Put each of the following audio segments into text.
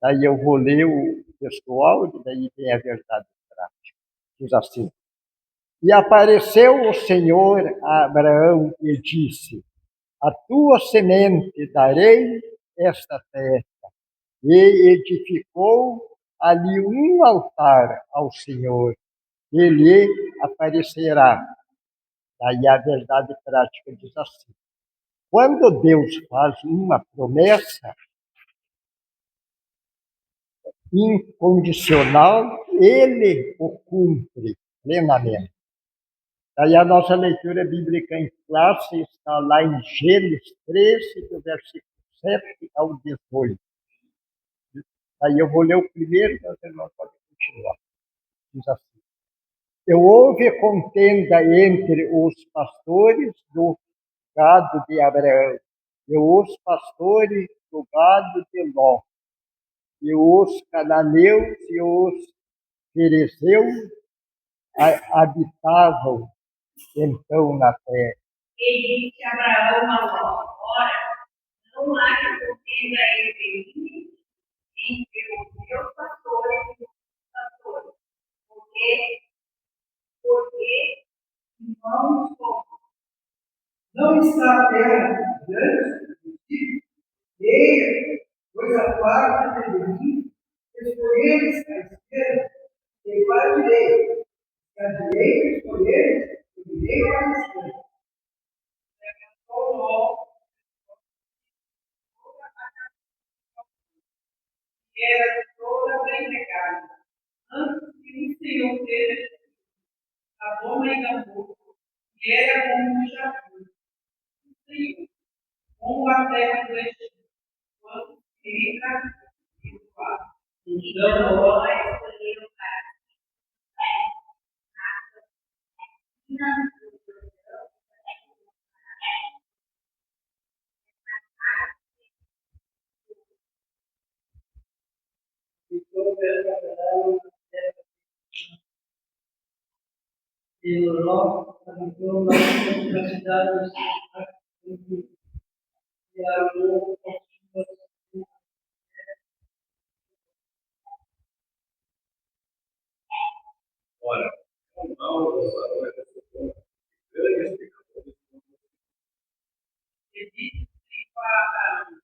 Daí eu vou ler o textual, e daí tem a verdade prática. Diz assim: E apareceu o Senhor a Abraão e disse: A tua semente darei esta terra. E edificou ali um altar ao Senhor. Ele aparecerá. Daí a verdade prática diz assim: quando Deus faz uma promessa incondicional, ele o cumpre plenamente. Daí a nossa leitura bíblica em classe está lá em Gênesis 13, do versículo 7 ao 18. Aí eu vou ler o primeiro, mas você não pode continuar. Diz assim: E houve contenda entre os pastores do gado de Abraão e os pastores do gado de Ló, e os cananeus e os fariseus habitavam então na terra. E disse Abraão a Ló: Ora, não há contenda entre mim, entre os meus pastores e os pastores, porque irmãos somos. Não está a terra diante de ti? Eia, pois a parte de mim, escolheres a esquerda e para a direita. Se a direita escolheres, eu direi para a esquerda. Levantou Ló, que era toda bem regada, antes que o Senhor fez a doma e Gambu, que era como um jardim, o Senhor, como a terra do Egito, quando se entra no ar. Então Ló escolheu E Ló habitou na cidade e armou Olha, não, e disse para Abraão,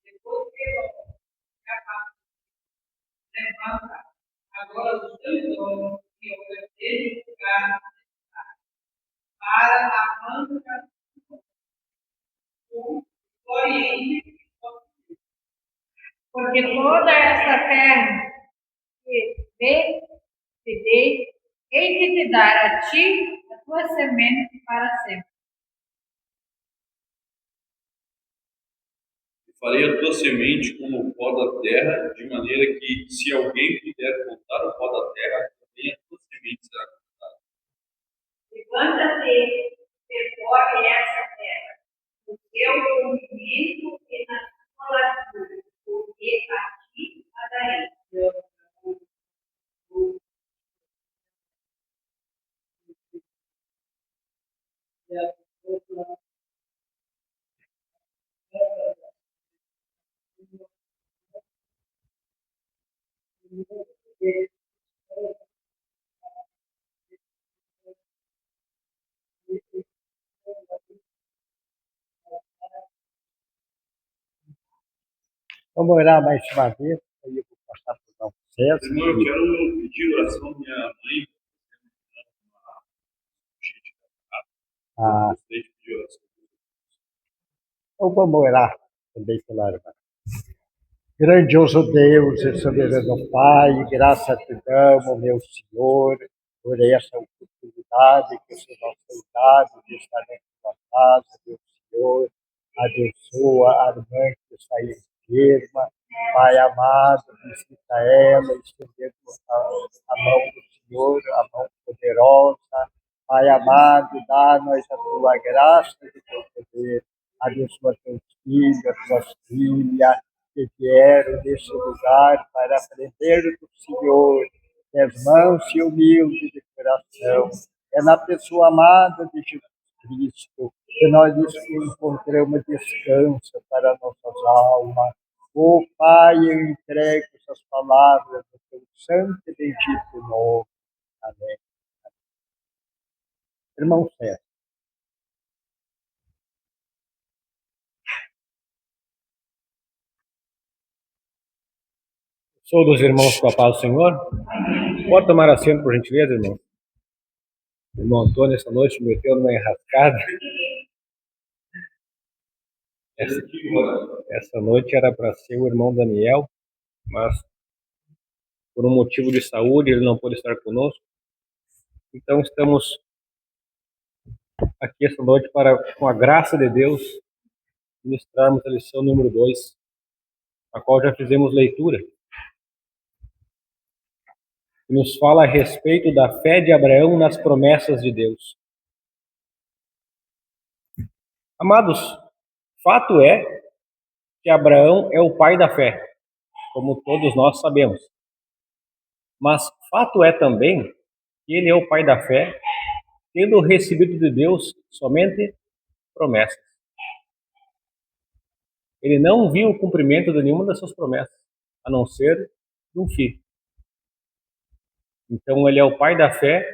depois que Ló levanta agora os teus olhos e oferecer o lugar para a banca do Oriente, porque toda esta terra que te dei, hei de te dar a ti, a tua semente para sempre. farei a tua semente como o pó da terra, de maneira que, se alguém puder contar o pó da terra, também a tua semente será contada. Levanta-te, percorre essa terra, no teu comprimento e na sua largura, porque a ti a darei. Vamos orar mais uma vez, aí eu vou passar para o César. Irmão, eu quero pedir oração à minha mãe. Gostei de pedir oração. Então vamos orar também pela irmã. Grandioso Deus e soberano Pai, graça te damos, meu Senhor, por essa oportunidade que o Senhor tem dado de estar na tua casa, meu Senhor. Abençoa a irmã que está enferma. Pai amado, visita ela, estendendo a mão do Senhor, a mão poderosa. Pai amado, dá-nos a tua graça e o teu poder. Abençoa teus filhos, tuas filhas, que vieram neste lugar para aprender do Senhor, que és manso e humilde de coração. É na pessoa amada de Jesus Cristo que nós encontramos descanso para nossas almas. Ó Pai, eu entrego essas palavras no teu santo e bendito nome. Amém. Irmão Sérgio, Sou dos irmãos com a paz do Senhor. Pode tomar assento, por gentileza, irmão. O irmão Antônio, essa noite, me meteu numa enrascada. Essa noite era para ser o irmão Daniel, mas por um motivo de saúde ele não pôde estar conosco. Então estamos aqui essa noite para, com a graça de Deus, ministrarmos a lição número 2, a qual já fizemos leitura, que nos fala a respeito da fé de Abraão nas promessas de Deus. Amados, fato é que Abraão é o pai da fé, como todos nós sabemos. Mas fato é também que ele é o pai da fé, tendo recebido de Deus somente promessas. Ele não viu o cumprimento de nenhuma das suas promessas, a não ser de um filho. Então ele é o pai da fé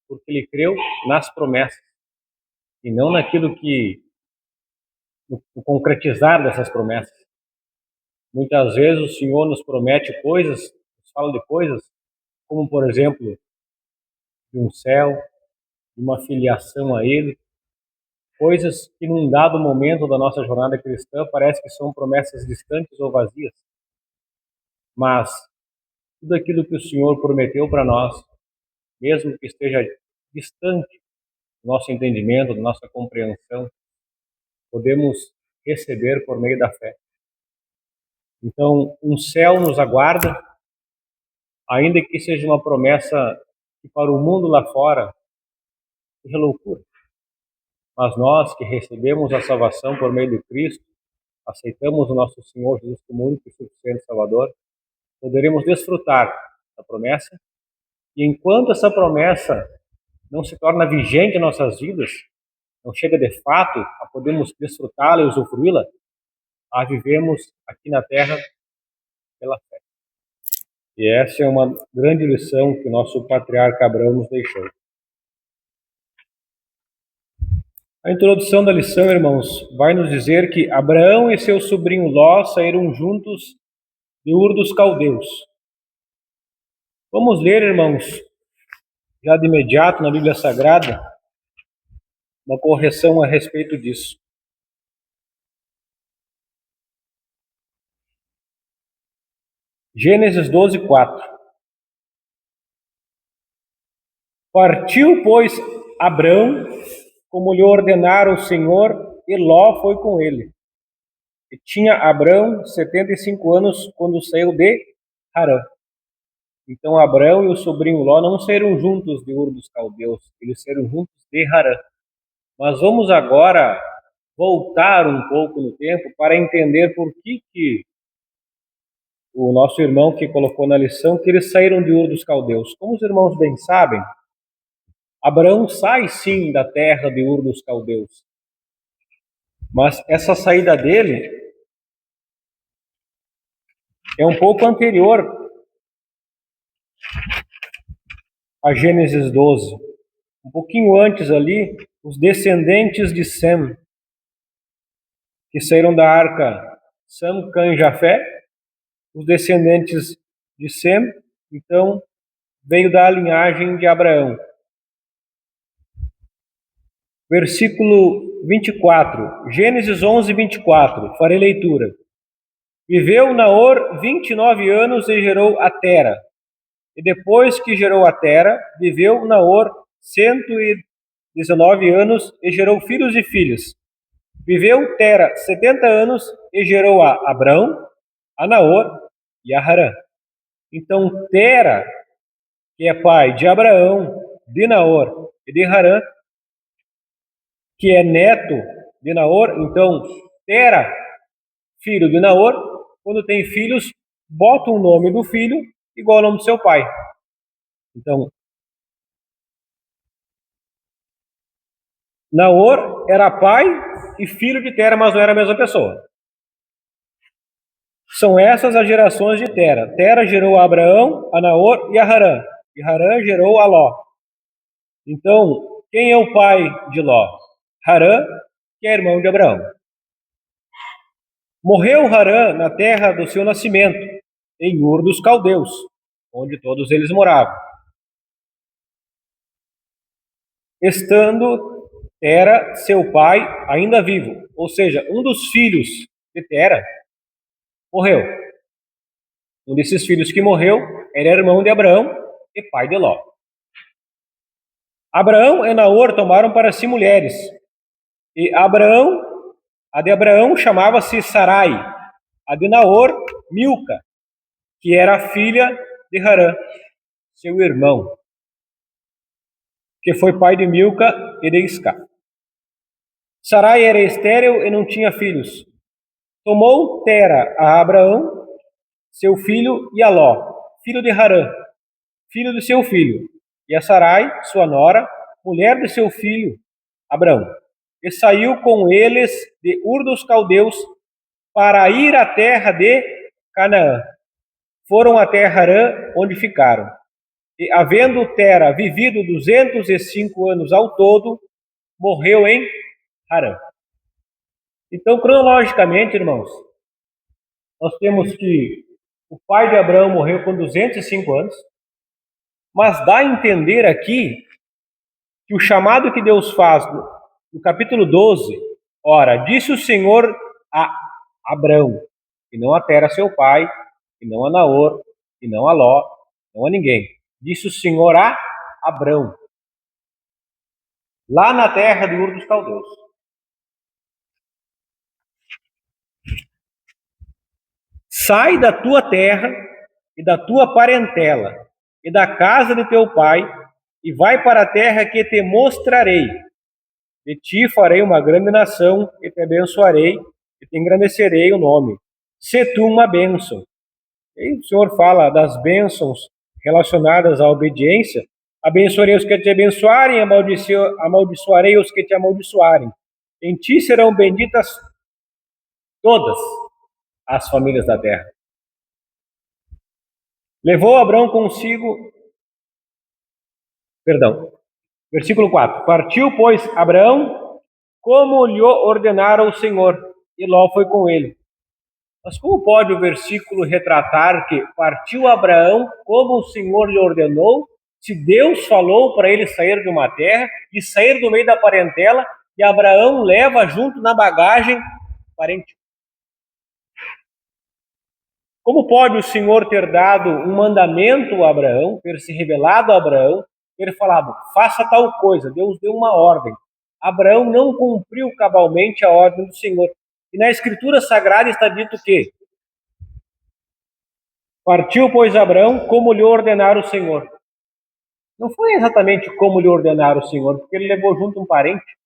porque ele creu nas promessas e não naquilo que no concretizar dessas promessas. Muitas vezes o Senhor nos promete coisas, nos fala de coisas, como por exemplo, de um céu, de uma filiação a Ele, coisas que num dado momento da nossa jornada cristã parece que são promessas distantes ou vazias. Mas tudo aquilo que o Senhor prometeu para nós, mesmo que esteja distante do nosso entendimento, da nossa compreensão, podemos receber por meio da fé. Então, um céu nos aguarda, ainda que seja uma promessa que para o mundo lá fora seja loucura. Mas nós que recebemos a salvação por meio de Cristo, aceitamos o nosso Senhor Jesus como único e suficiente Salvador, poderemos desfrutar da promessa, e enquanto essa promessa não se torna vigente em nossas vidas, não chega de fato a podermos desfrutá-la e usufruí-la, a vivemos aqui na terra pela fé. E essa é uma grande lição que o nosso patriarca Abraão nos deixou. A introdução da lição, irmãos, vai nos dizer que Abraão e seu sobrinho Ló saíram juntos de Ur dos Caldeus. Vamos ler, irmãos, já de imediato na Bíblia Sagrada, uma correção a respeito disso. Gênesis 12, 4. Partiu, pois, Abrão, como lhe ordenara o Senhor, e Ló foi com ele. E tinha Abrão 75 anos quando saiu de Harã. Então Abrão e o sobrinho Ló não saíram juntos de Ur dos Caldeus, eles saíram juntos de Harã. Mas vamos agora voltar um pouco no tempo para entender por que o nosso irmão que colocou na lição que eles saíram de Ur dos Caldeus. Como os irmãos bem sabem, Abraão sai sim da terra de Ur dos Caldeus. Mas essa saída dele é um pouco anterior a Gênesis 12. Um pouquinho antes ali, os descendentes de Sem, que saíram da arca Sam, Cã e Jafé, os descendentes de Sem, então, veio da linhagem de Abraão. Versículo 24, Gênesis 11, 24, farei leitura. Viveu Naor 29 anos e gerou a Tera. E depois que gerou a Tera, viveu Naor 119 anos e gerou filhos e filhas. Viveu Tera 70 anos e gerou a Abrão, a Naor e a Harã. Então Tera, que é pai de Abraão, de Naor e de Harã, que é neto de Naor, então Tera, filho de Naor, quando tem filhos, bota o nome do filho igual ao nome do seu pai. Então, Naor era pai e filho de Tera, mas não era a mesma pessoa. São essas as gerações de Tera. Tera gerou a Abraão, a Naor e a Harã. E Harã gerou a Ló. Então, quem é o pai de Ló? Harã, que é irmão de Abraão. Morreu Harã na terra do seu nascimento, em Ur dos Caldeus, onde todos eles moravam. Estando Tera, seu pai, ainda vivo. Ou seja, um dos filhos de Tera morreu. Um desses filhos que morreu era irmão de Abraão e pai de Ló. Abraão e Naor tomaram para si mulheres. E a de Abraão chamava-se Sarai, a de Naor, Milca, que era filha de Harã, seu irmão, que foi pai de Milca e de Isca. Sarai era estéril e não tinha filhos. Tomou Tera a Abraão, seu filho, e a Ló, filho de Harã, filho de seu filho, e a Sarai, sua nora, mulher de seu filho, Abraão. E saiu com eles de Ur dos Caldeus para ir à terra de Canaã. Foram até Harã, onde ficaram. E, havendo Tera vivido 205 anos ao todo, morreu em Harã. Então, cronologicamente, irmãos, nós temos que o pai de Abraão morreu com 205 anos, mas dá a entender aqui que o chamado que Deus faz no capítulo 12, ora, disse o Senhor a Abraão, e não a Tera, seu pai, e não a Naor, e não a Ló, não a ninguém. Disse o Senhor a Abraão, lá na terra de Ur dos Caldeus. Sai da tua terra e da tua parentela e da casa de teu pai e vai para a terra que te mostrarei. De ti farei uma grande nação e te abençoarei e te engrandecerei o nome. Se tu uma bênção. E o Senhor fala das bênçãos relacionadas à obediência. Abençoarei os que te abençoarem, amaldiçoarei os que te amaldiçoarem. Em ti serão benditas todas as famílias da terra. Levou Abraão consigo... Versículo 4. Partiu, pois, Abraão, como lhe ordenara o Senhor, e Ló foi com ele. Mas como pode o versículo retratar que partiu Abraão como o Senhor lhe ordenou, se Deus falou para ele sair de uma terra e sair do meio da parentela, e Abraão leva junto na bagagem parente? Como pode o Senhor ter dado um mandamento a Abraão, ter se revelado a Abraão, ter falado, faça tal coisa, Deus deu uma ordem. Abraão não cumpriu cabalmente a ordem do Senhor. E na Escritura Sagrada está dito que partiu, pois, Abraão como lhe ordenara o Senhor. Não foi exatamente como lhe ordenara o Senhor, porque ele levou junto um parente.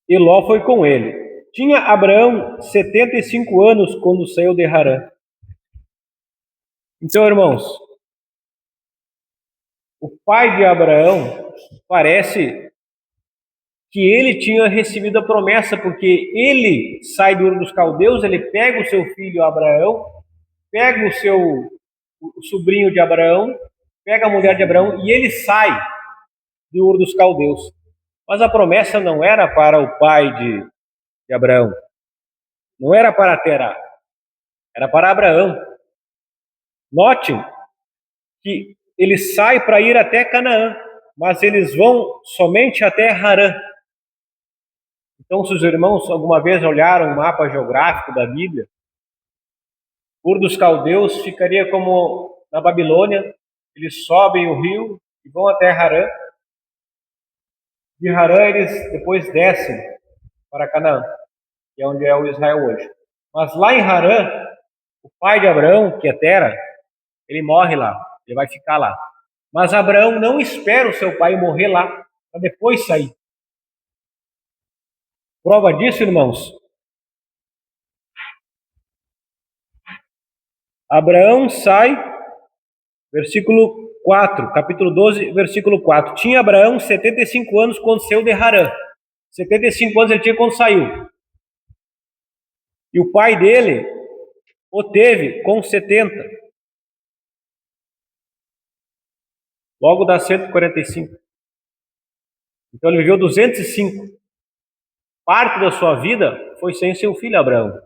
E Ló foi com ele. Tinha Abraão 75 anos quando saiu de Harã. Então, irmãos, o pai de Abraão parece que ele tinha recebido a promessa, porque ele sai do Ur dos Caldeus, ele pega o seu filho Abraão, pega o sobrinho de Abraão, pega a mulher de Abraão e ele sai do Ur dos Caldeus. Mas a promessa não era para o pai de Abraão, não era para Terá, era para Abraão. Notem que ele sai para ir até Canaã, mas eles vão somente até Harã. Então, se os irmãos alguma vez olharam o mapa geográfico da Bíblia, Ur dos Caldeus ficaria como na Babilônia, eles sobem o rio e vão até Harã. De Harã eles depois descem para Canaã, que é onde é o Israel hoje. Mas lá em Harã, o pai de Abraão, que é Tera, ele morre lá, ele vai ficar lá. Mas Abraão não espera o seu pai morrer lá, para depois sair. Prova disso, irmãos. Abraão sai, versículo 4, capítulo 12, versículo 4. Tinha Abraão 75 anos quando saiu de Harã. 75 anos ele tinha quando saiu. E o pai dele o teve com 70. Logo dá 145. Então ele viveu 205. Parte da sua vida foi sem seu filho Abraão.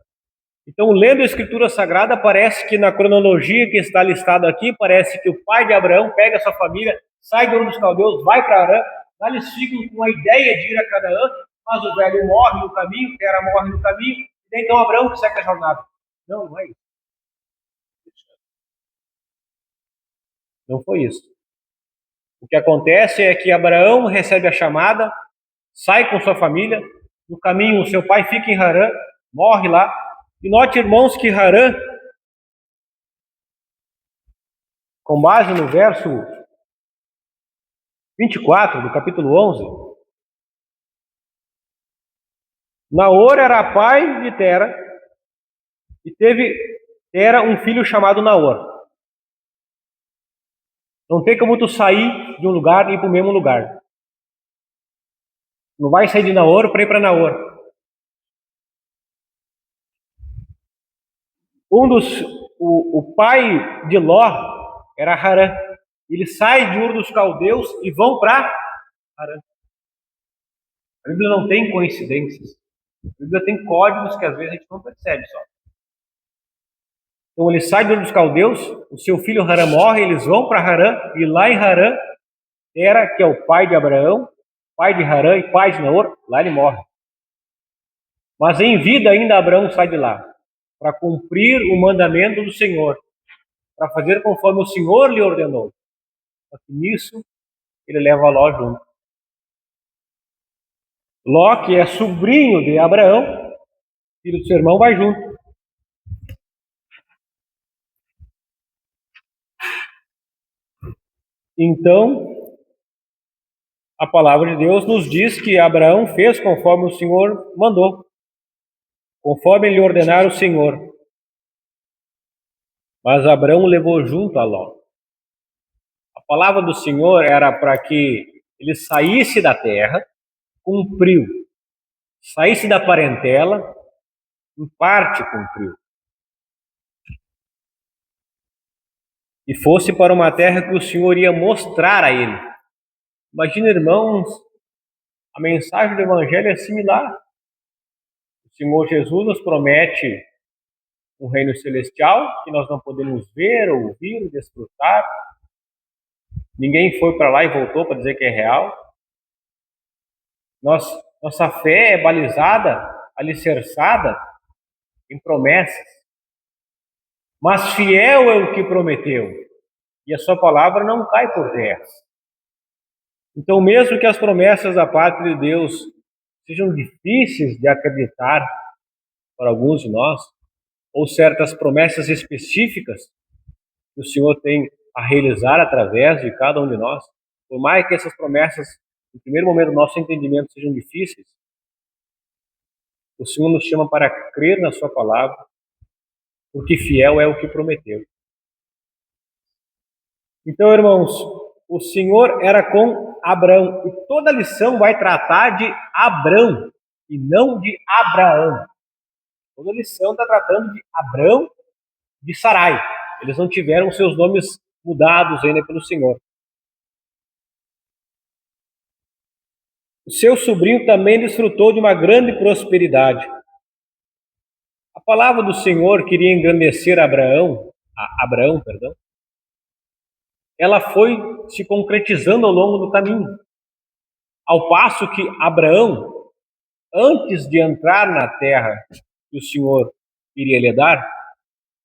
Então, lendo a Escritura Sagrada, parece que na cronologia que está listado aqui, parece que o pai de Abraão pega a sua família, sai de Ur dos Caldeus, vai para Harã, lá eles ficam com a ideia de ir a Canaã, mas o velho morre no caminho, Tera morre no caminho, e então Abraão que segue a jornada. Não, não é isso. Não foi isso. O que acontece é que Abraão recebe a chamada, sai com sua família, no caminho o seu pai fica em Harã, morre lá. E note, irmãos, que Harã, com base no verso 24 do capítulo 11, Naor era pai de Tera e teve Tera um filho chamado Naor. Não tem como tu sair de um lugar e ir para o mesmo lugar. Não vai sair de Naor para ir para Naor. O pai de Ló era Harã. Ele sai de Ur dos Caldeus e vão para Harã. A Bíblia não tem coincidências. A Bíblia tem códigos que às vezes a gente não percebe só. Então ele sai de Ur dos Caldeus, o seu filho Harã morre, eles vão para Harã, e lá em Harã, Tera, que é o pai de Abraão, pai de Harã e pai de Naor, lá ele morre. Mas em vida ainda Abraão sai de lá, para cumprir o mandamento do Senhor, para fazer conforme o Senhor lhe ordenou. Só que nisso, ele leva Ló junto. Ló, que é sobrinho de Abraão, filho do seu irmão, vai junto. Então, a palavra de Deus nos diz que Abraão fez conforme o Senhor mandou, conforme lhe ordenara o Senhor. Mas Abraão levou junto a Ló. A palavra do Senhor era para que ele saísse da terra, cumpriu. Saísse da parentela, em parte cumpriu. E fosse para uma terra que o Senhor ia mostrar a ele. Imagina, irmãos, a mensagem do Evangelho é similar. O Senhor Jesus nos promete um reino celestial que nós não podemos ver, ouvir, desfrutar. Ninguém foi para lá e voltou para dizer que é real. Nossa fé é balizada, alicerçada em promessas. Mas fiel é o que prometeu, e a sua palavra não cai por terra. Então, mesmo que as promessas da parte de Deus sejam difíceis de acreditar para alguns de nós, ou certas promessas específicas que o Senhor tem a realizar através de cada um de nós, por mais que essas promessas, no primeiro momento, do nosso entendimento sejam difíceis, o Senhor nos chama para crer na sua palavra, porque fiel é o que prometeu. Então, irmãos, o Senhor era com Abraão, e toda a lição vai tratar de Abrão e não de Abraão. Toda a lição está tratando de Abrão, de Sarai. Eles não tiveram seus nomes mudados ainda pelo Senhor. O seu sobrinho também desfrutou de uma grande prosperidade. A palavra do Senhor queria engrandecer Abraão, ela foi se concretizando ao longo do caminho. Ao passo que Abraão, antes de entrar na terra que o Senhor iria lhe dar,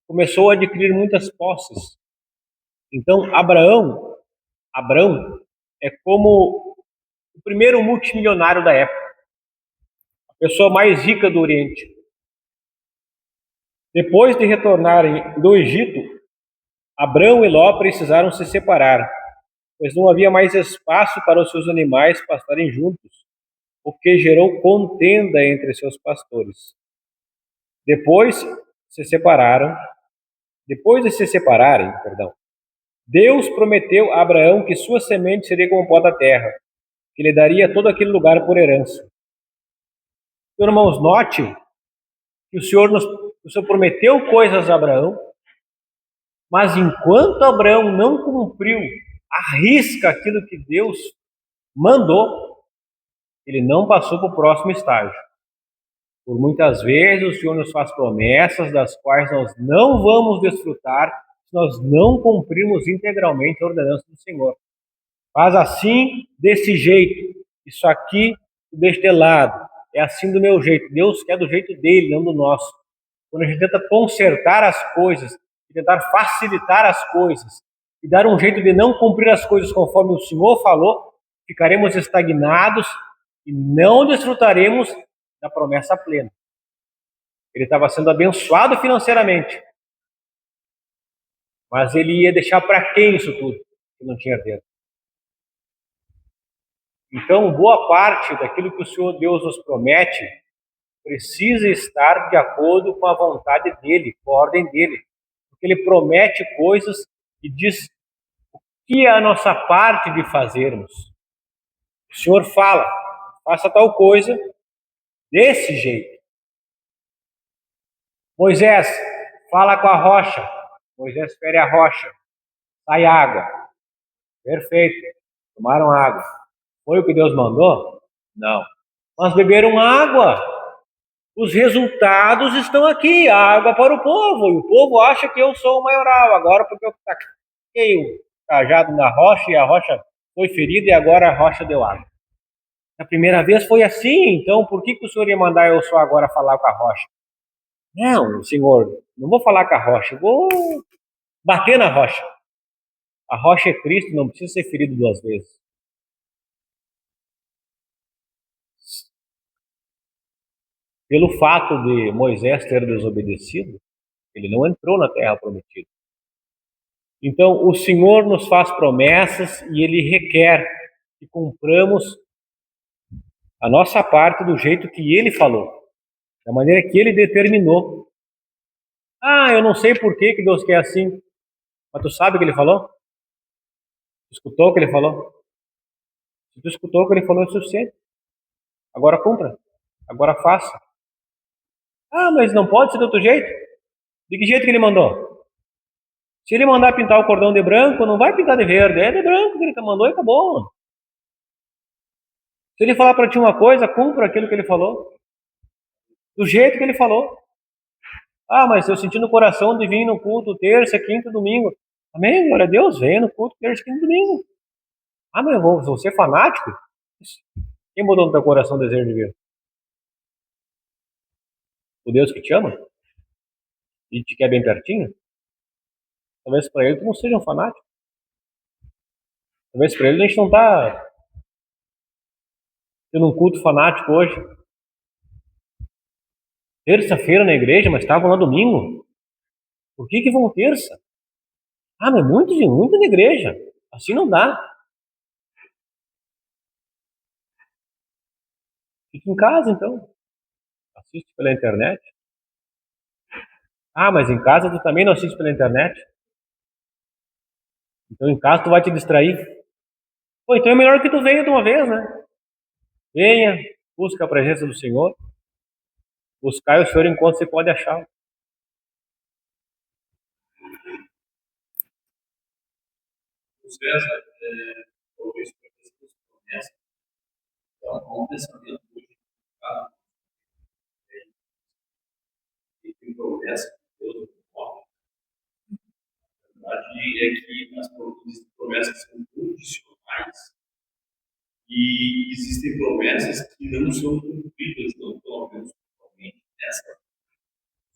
começou a adquirir muitas posses. Então, Abrão é como o primeiro multimilionário da época, a pessoa mais rica do Oriente. Depois de retornarem do Egito, Abrão e Ló precisaram se separar, pois não havia mais espaço para os seus animais pastarem juntos, o que gerou contenda entre seus pastores. Depois de se separarem, Deus prometeu a Abraão que sua semente seria como o pó da terra, que lhe daria todo aquele lugar por herança. Então, irmãos, note que o Senhor prometeu coisas a Abraão, mas enquanto Abraão não cumpriu à risca aquilo que Deus mandou, ele não passou para o próximo estágio. Por muitas vezes o Senhor nos faz promessas das quais nós não vamos desfrutar se nós não cumprirmos integralmente a ordenança do Senhor. Faz assim, desse jeito, isso aqui deixa de lado, é assim do meu jeito. Deus quer do jeito dele, não do nosso. Quando a gente tenta consertar as coisas, tentar facilitar as coisas e dar um jeito de não cumprir as coisas conforme o Senhor falou, ficaremos estagnados e não desfrutaremos da promessa plena. Ele estava sendo abençoado financeiramente, mas ele ia deixar para quem isso tudo? Que não tinha dentro. Então, boa parte daquilo que o Senhor Deus nos promete precisa estar de acordo com a vontade dele, com a ordem dele. Porque ele promete coisas e diz o que é a nossa parte de fazermos. O Senhor fala, faça tal coisa desse jeito. Moisés, fala com a rocha. Moisés fere a rocha. Sai água. Perfeito. Tomaram água. Foi o que Deus mandou? Não. Mas beberam água. Os resultados estão aqui. Água para o povo. E o povo acha que eu sou o maioral. Agora porque eu taquei o cajado na rocha e a rocha foi ferida e agora a rocha deu água. Na primeira vez foi assim. Então por que o Senhor ia mandar eu só agora falar com a rocha? Não, Senhor, não vou falar com a rocha. Vou bater na rocha. A rocha é Cristo, não precisa ser ferido 2 vezes. Pelo fato de Moisés ter desobedecido, ele não entrou na terra prometida. Então, o Senhor nos faz promessas e ele requer que cumpramos a nossa parte do jeito que ele falou, da maneira que ele determinou. Ah, eu não sei por que Deus quer assim, mas tu sabe o que ele falou? Escutou o que ele falou? Se tu escutou o que ele falou, é suficiente. Agora cumpra. Agora faça. Ah, mas não pode ser de outro jeito? De que jeito que ele mandou? Se ele mandar pintar o cordão de branco, não vai pintar de verde. É de branco que ele mandou e acabou. Se ele falar para ti uma coisa, cumpra aquilo que ele falou. Do jeito que ele falou. Ah, mas eu senti no coração de vir no culto terça, quinta, domingo. Amém? Glória a Deus. Venha no culto terça, quinta, domingo. Ah, mas eu vou ser fanático? Quem botou no teu coração o desejo de vir? O Deus que te ama? E te quer bem pertinho? Talvez para ele tu não seja um fanático. Talvez para ele a gente não está tendo um culto fanático hoje. Terça-feira na igreja, mas estavam lá domingo. Por que vão terça? Ah, mas muito na igreja. Assim não dá. Fica em casa então. Assiste pela internet. Ah, mas em casa tu também não assiste pela internet? Então em casa tu vai te distrair. Pô, então é melhor que tu venha de uma vez, né? Venha, busca a presença do Senhor. Buscar o Senhor enquanto você pode achar. César, talvez para essas promessas, então, há um pensamento hoje, e tem promessa que Deus não morre. A verdade é que as promessas são condicionais e existem promessas que não são cumpridas, não pelo menos totalmente nessa.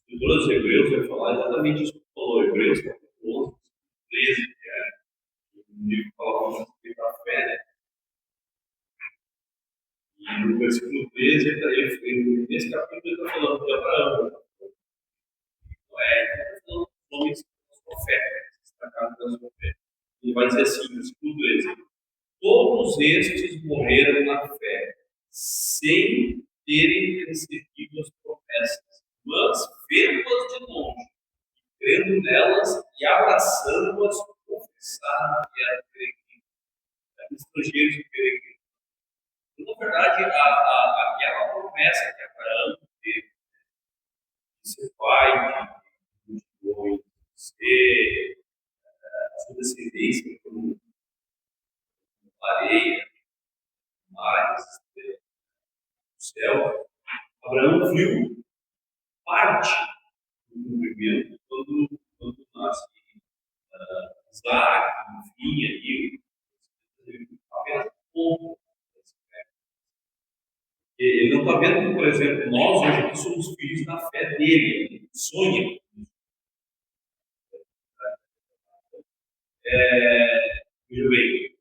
O escritor dos Hebreus vai falar exatamente isso que falou, Hebreus capítulo 11, 13, que é o livro que fala a respeito da fé, né? E no versículo 13, nesse capítulo, ele está falando de Abraão, Noé, ele está falando dos homens da sua fé, destacados da sua fé. Ele vai dizer assim, no versículo 13: todos estes morreram na fé, sem terem recebido as promessas, mas vendo-as de longe, crendo nelas e abraçando-as, confessaram que eram peregrinos, estrangeiros e peregrinos. Na verdade, aquela promessa que Abraão teve de ser pai de multidões, de ser sua descendência como areia, mares, do céu. Abraão viu parte do cumprimento quando nasce Isaac, enfim, ali, apenas um pouco. Ele não está vendo que, por exemplo, nós hoje aqui somos filhos da fé dele, ele sonha. Veja bem,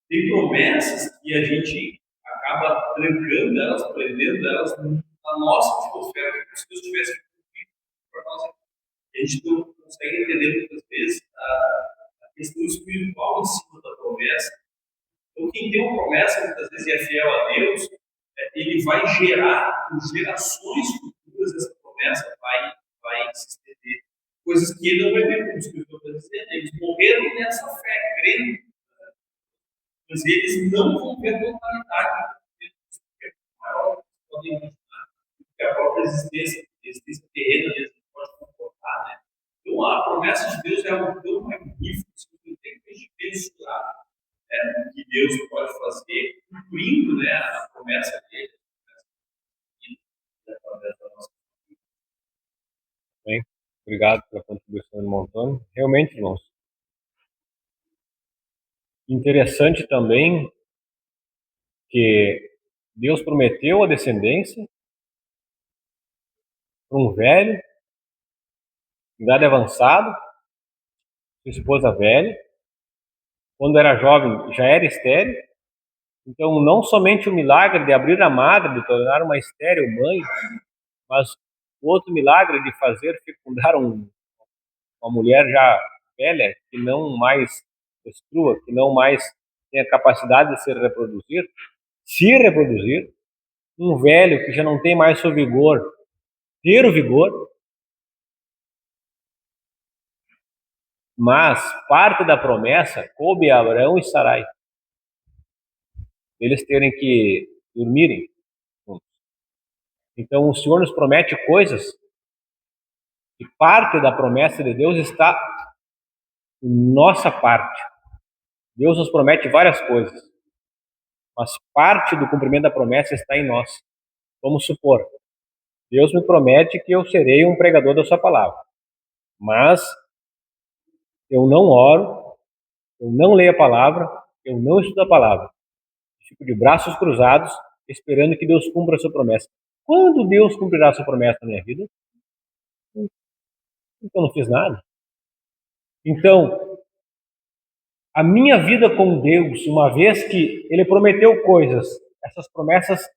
tem promessas que a gente acaba trancando elas, prendendo elas na nossa atmosfera, como se Deus tivesse cumprido para nós. A gente não consegue entender muitas vezes a questão espiritual em cima da promessa. Então, quem tem uma promessa, muitas vezes, e é fiel a Deus, ele vai gerar, por gerações futuras, essa promessa vai se estender. Coisas que ele não vai ver, como o Escritor está dizendo. Eles morreram nessa fé, crendo. Mas eles não vão ver a totalidade maior que podem imaginar, porque a própria existência terrena deles não pode comportar, né? Então, a promessa de Deus é algo tão magnífico que não tem que mensurar o que Deus pode fazer, cumprindo, né, a promessa dele. Bem, obrigado pela contribuição, irmão Antônio. Realmente, irmãos, interessante também que Deus prometeu a descendência para um velho, em idade avançada, sua esposa velha, quando era jovem já era estéril. Então, não somente o milagre de abrir a madre, de tornar uma estéril mãe, mas o outro milagre de fazer fecundar uma mulher já velha, que não mais menstrua, que não mais tem a capacidade de se reproduzir, um velho que já não tem mais o vigor, ter o vigor. Mas parte da promessa coube a Abraão e Sarai, eles terem que dormirem juntos. Então o Senhor nos promete coisas e parte da promessa de Deus está em nossa parte. Deus nos promete várias coisas, mas parte do cumprimento da promessa está em nós. Vamos supor, Deus me promete que eu serei um pregador da sua palavra, mas eu não oro, eu não leio a palavra, eu não estudo a palavra. Fico de braços cruzados, esperando que Deus cumpra a sua promessa. Quando Deus cumprirá a sua promessa na minha vida? Então não fiz nada. Então, a minha vida com Deus, uma vez que Ele prometeu coisas, essas promessas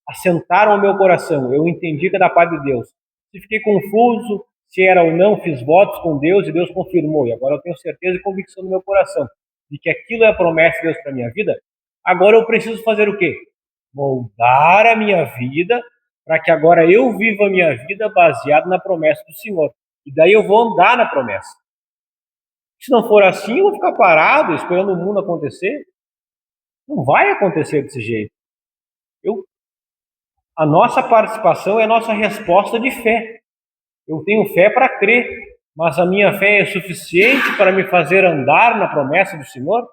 assentaram ao meu coração. Eu entendi que era da parte de Deus. Se fiquei confuso, se era ou não, fiz votos com Deus e Deus confirmou. E agora eu tenho certeza e convicção no meu coração de que aquilo é a promessa de Deus para a minha vida. Agora eu preciso fazer o quê? Moldar a minha vida para que agora eu viva a minha vida baseado na promessa do Senhor. E daí eu vou andar na promessa. Se não for assim, eu vou ficar parado esperando o mundo acontecer. Não vai acontecer desse jeito. A nossa participação é a nossa resposta de fé. Eu tenho fé para crer, mas a minha fé é suficiente para me fazer andar na promessa do Senhor?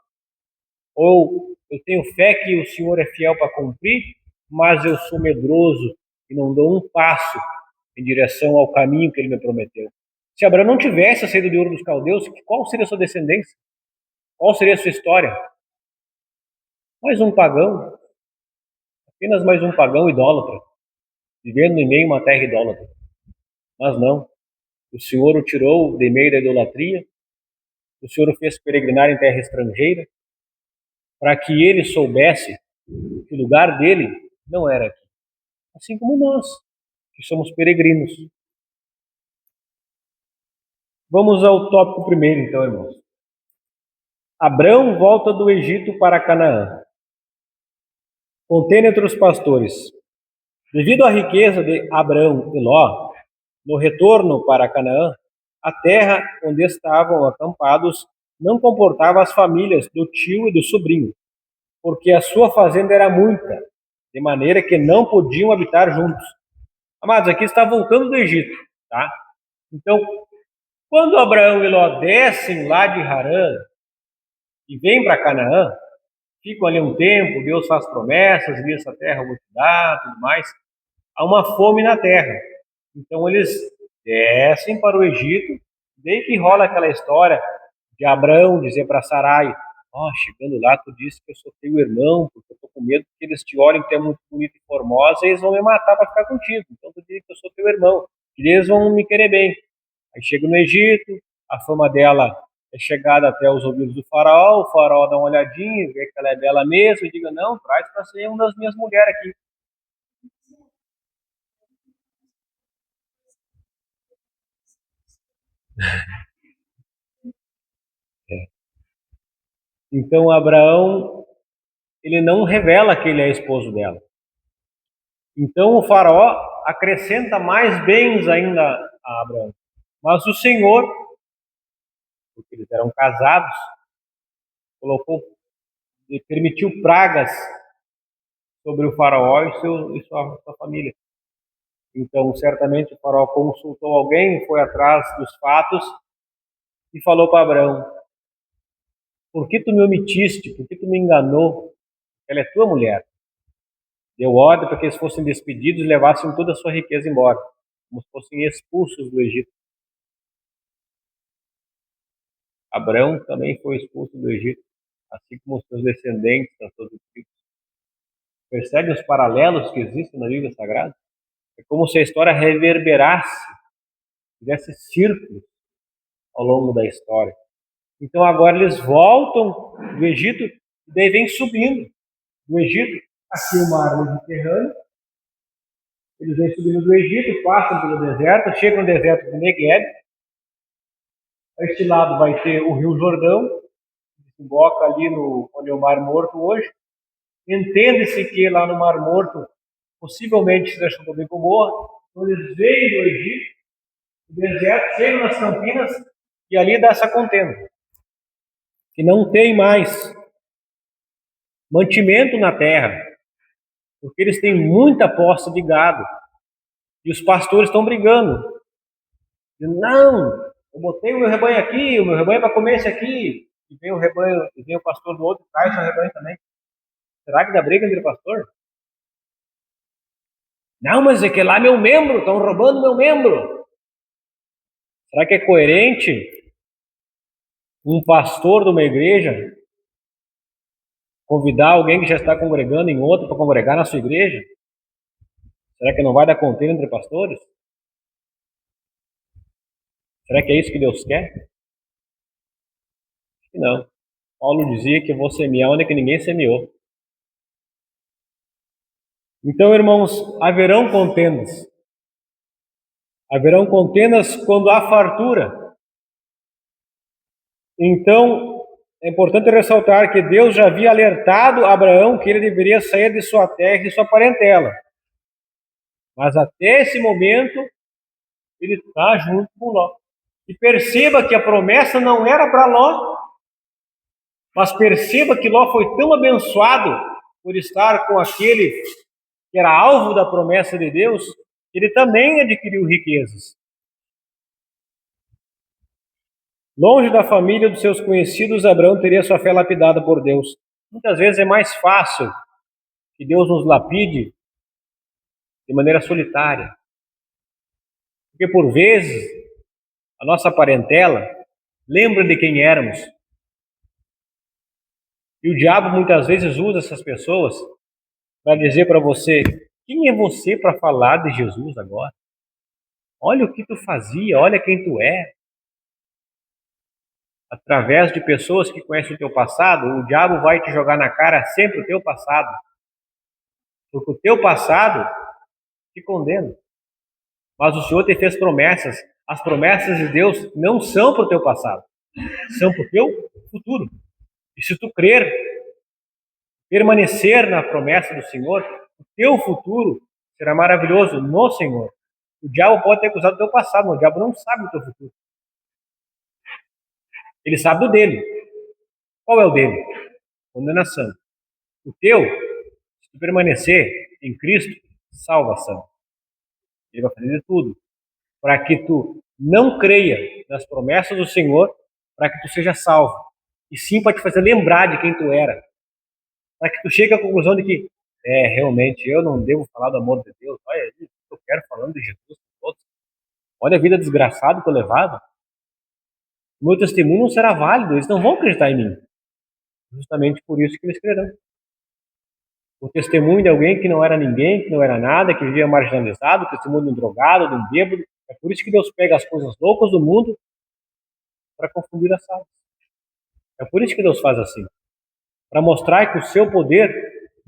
Ou eu tenho fé que o Senhor é fiel para cumprir, mas eu sou medroso e não dou um passo em direção ao caminho que Ele me prometeu? Se Abraão não tivesse a saída de Ur dos Caldeus, qual seria a sua descendência? Qual seria a sua história? Mais um pagão, apenas mais um pagão idólatra, vivendo em meio a uma terra idólatra. Mas não, o Senhor o tirou de meio da idolatria, o Senhor o fez peregrinar em terra estrangeira, para que ele soubesse que o lugar dele não era aqui. Assim como nós, que somos peregrinos. Vamos ao tópico primeiro, então, irmãos. Abrão volta do Egito para Canaã. Contendo entre os pastores. Devido à riqueza de Abrão e Ló, no retorno para Canaã, a terra onde estavam acampados não comportava as famílias do tio e do sobrinho, porque a sua fazenda era muita, de maneira que não podiam habitar juntos. Amados, aqui está voltando do Egito, tá? Então, quando Abraão e Ló descem lá de Harã e vêm para Canaã, ficam ali um tempo, Deus faz promessas, e essa terra eu vou te dar, tudo mais. Há uma fome na terra. Então eles descem para o Egito, daí que rola aquela história de Abraão dizer para Sarai, chegando lá, tu disse que eu sou teu irmão, porque eu estou com medo que eles te olhem que é muito bonita e formosa, e eles vão me matar para ficar contigo. Então tu diz que eu sou teu irmão, que eles vão me querer bem. Aí chega no Egito, a fama dela é chegada até os ouvidos do faraó, o faraó dá uma olhadinha, vê que ela é bela mesmo, e diga, não, traz para ser uma das minhas mulheres aqui. Então Abraão, ele não revela que ele é esposo dela. Então o faraó acrescenta mais bens ainda a Abraão. Mas o Senhor, porque eles eram casados, colocou e permitiu pragas sobre o faraó e sua família. Então, certamente o faraó consultou alguém, foi atrás dos fatos e falou para Abraão, por que tu me omitiste? Por que tu me enganou? Ela é tua mulher. Deu ordem para que eles fossem despedidos e levassem toda a sua riqueza embora, como se fossem expulsos do Egito. Abraão também foi expulso do Egito, assim como os seus descendentes, das suas tribos. Percebe os paralelos que existem na Bíblia Sagrada? É como se a história reverberasse, fizesse círculos ao longo da história. Então agora eles voltam do Egito e daí vem subindo do Egito, aqui o mar Mediterrâneo. Eles vêm subindo do Egito, passam pelo deserto, chegam no deserto de Negueb. A este lado vai ter o Rio Jordão, que desemboca ali onde é o Mar Morto hoje. Entende-se que lá no Mar Morto possivelmente se deixou Sodoma e Gomorra. Então eles vêm do Egito, do deserto, chegam nas Campinas e ali dá essa contenda. Que não tem mais mantimento na terra, porque eles têm muita posse de gado. E os pastores estão brigando. Não, eu botei o meu rebanho aqui, o meu rebanho é para comer esse aqui. E vem o rebanho, e vem o pastor do outro, traz o rebanho também. Será que dá briga entre pastor? Não, mas é que lá é meu membro, estão roubando meu membro. Será que é coerente um pastor de uma igreja convidar alguém que já está congregando em outra para congregar na sua igreja? Será que não vai dar contenda entre pastores? Será que é isso que Deus quer? Acho que não. Paulo dizia que eu vou semear onde que ninguém semeou. Então, irmãos, haverão contendas. Haverão contendas quando há fartura. Então, é importante ressaltar que Deus já havia alertado Abraão que ele deveria sair de sua terra e sua parentela. Mas até esse momento, ele está junto com Ló. E perceba que a promessa não era para Ló, mas perceba que Ló foi tão abençoado por estar com aquele que era alvo da promessa de Deus, que ele também adquiriu riquezas. Longe da família dos seus conhecidos, Abraão teria sua fé lapidada por Deus. Muitas vezes é mais fácil que Deus nos lapide de maneira solitária. Porque por vezes a nossa parentela lembra de quem éramos. E o diabo muitas vezes usa essas pessoas para dizer para você, quem é você para falar de Jesus agora? Olha o que tu fazia, olha quem tu é. Através de pessoas que conhecem o teu passado, o diabo vai te jogar na cara sempre o teu passado. Porque o teu passado te condena. Mas o Senhor te fez promessas. As promessas de Deus não são para o teu passado, são para o teu futuro. E se tu crer, permanecer na promessa do Senhor, o teu futuro será maravilhoso no Senhor. O diabo pode ter acusado o teu passado, mas o diabo não sabe o teu futuro. Ele sabe do dele. Qual é o dele? Condenação. O teu, se Se tu permanecer em Cristo, salvação. Ele vai fazer de tudo para que tu não creia nas promessas do Senhor, para que tu seja salvo. E sim para te fazer lembrar de quem tu era. Para que tu chegue à conclusão de que, realmente, eu não devo falar do amor de Deus. Olha, eu quero falando de Jesus com todos. Olha a vida desgraçada que eu levado. O meu testemunho não será válido, eles não vão acreditar em mim. Justamente por isso que eles crerão. O testemunho de alguém que não era ninguém, que não era nada, que vivia marginalizado, o testemunho de um drogado, de um bêbado. É por isso que Deus pega as coisas loucas do mundo para confundir as sábias. É por isso que Deus faz assim. Para mostrar que o seu poder,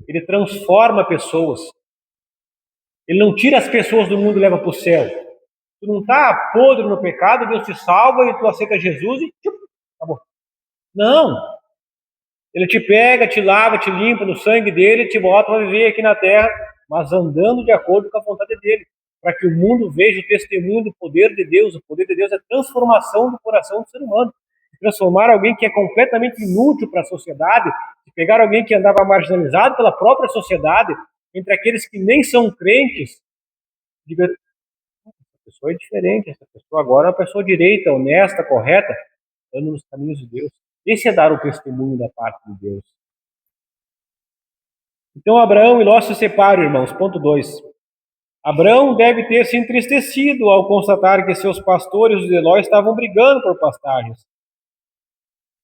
ele transforma pessoas. Ele não tira as pessoas do mundo e leva para o céu. Tu não está podre no pecado, Deus te salva e tu aceita Jesus e acabou. Não. Ele te pega, te lava, te limpa no sangue dele, te bota para viver aqui na terra, mas andando de acordo com a vontade dele, para que o mundo veja o testemunho do poder de Deus. O poder de Deus é a transformação do coração do ser humano. Transformar alguém que é completamente inútil para a sociedade, pegar alguém que andava marginalizado pela própria sociedade, entre aqueles que nem são crentes, diga, essa pessoa é diferente, essa pessoa agora é uma pessoa direita, honesta, correta, anda nos caminhos de Deus. Esse é dar o testemunho da parte de Deus. Então Abraão e Ló se separam, irmãos. Ponto 2. Abraão deve ter se entristecido ao constatar que seus pastores, os de Ló, estavam brigando por pastagens.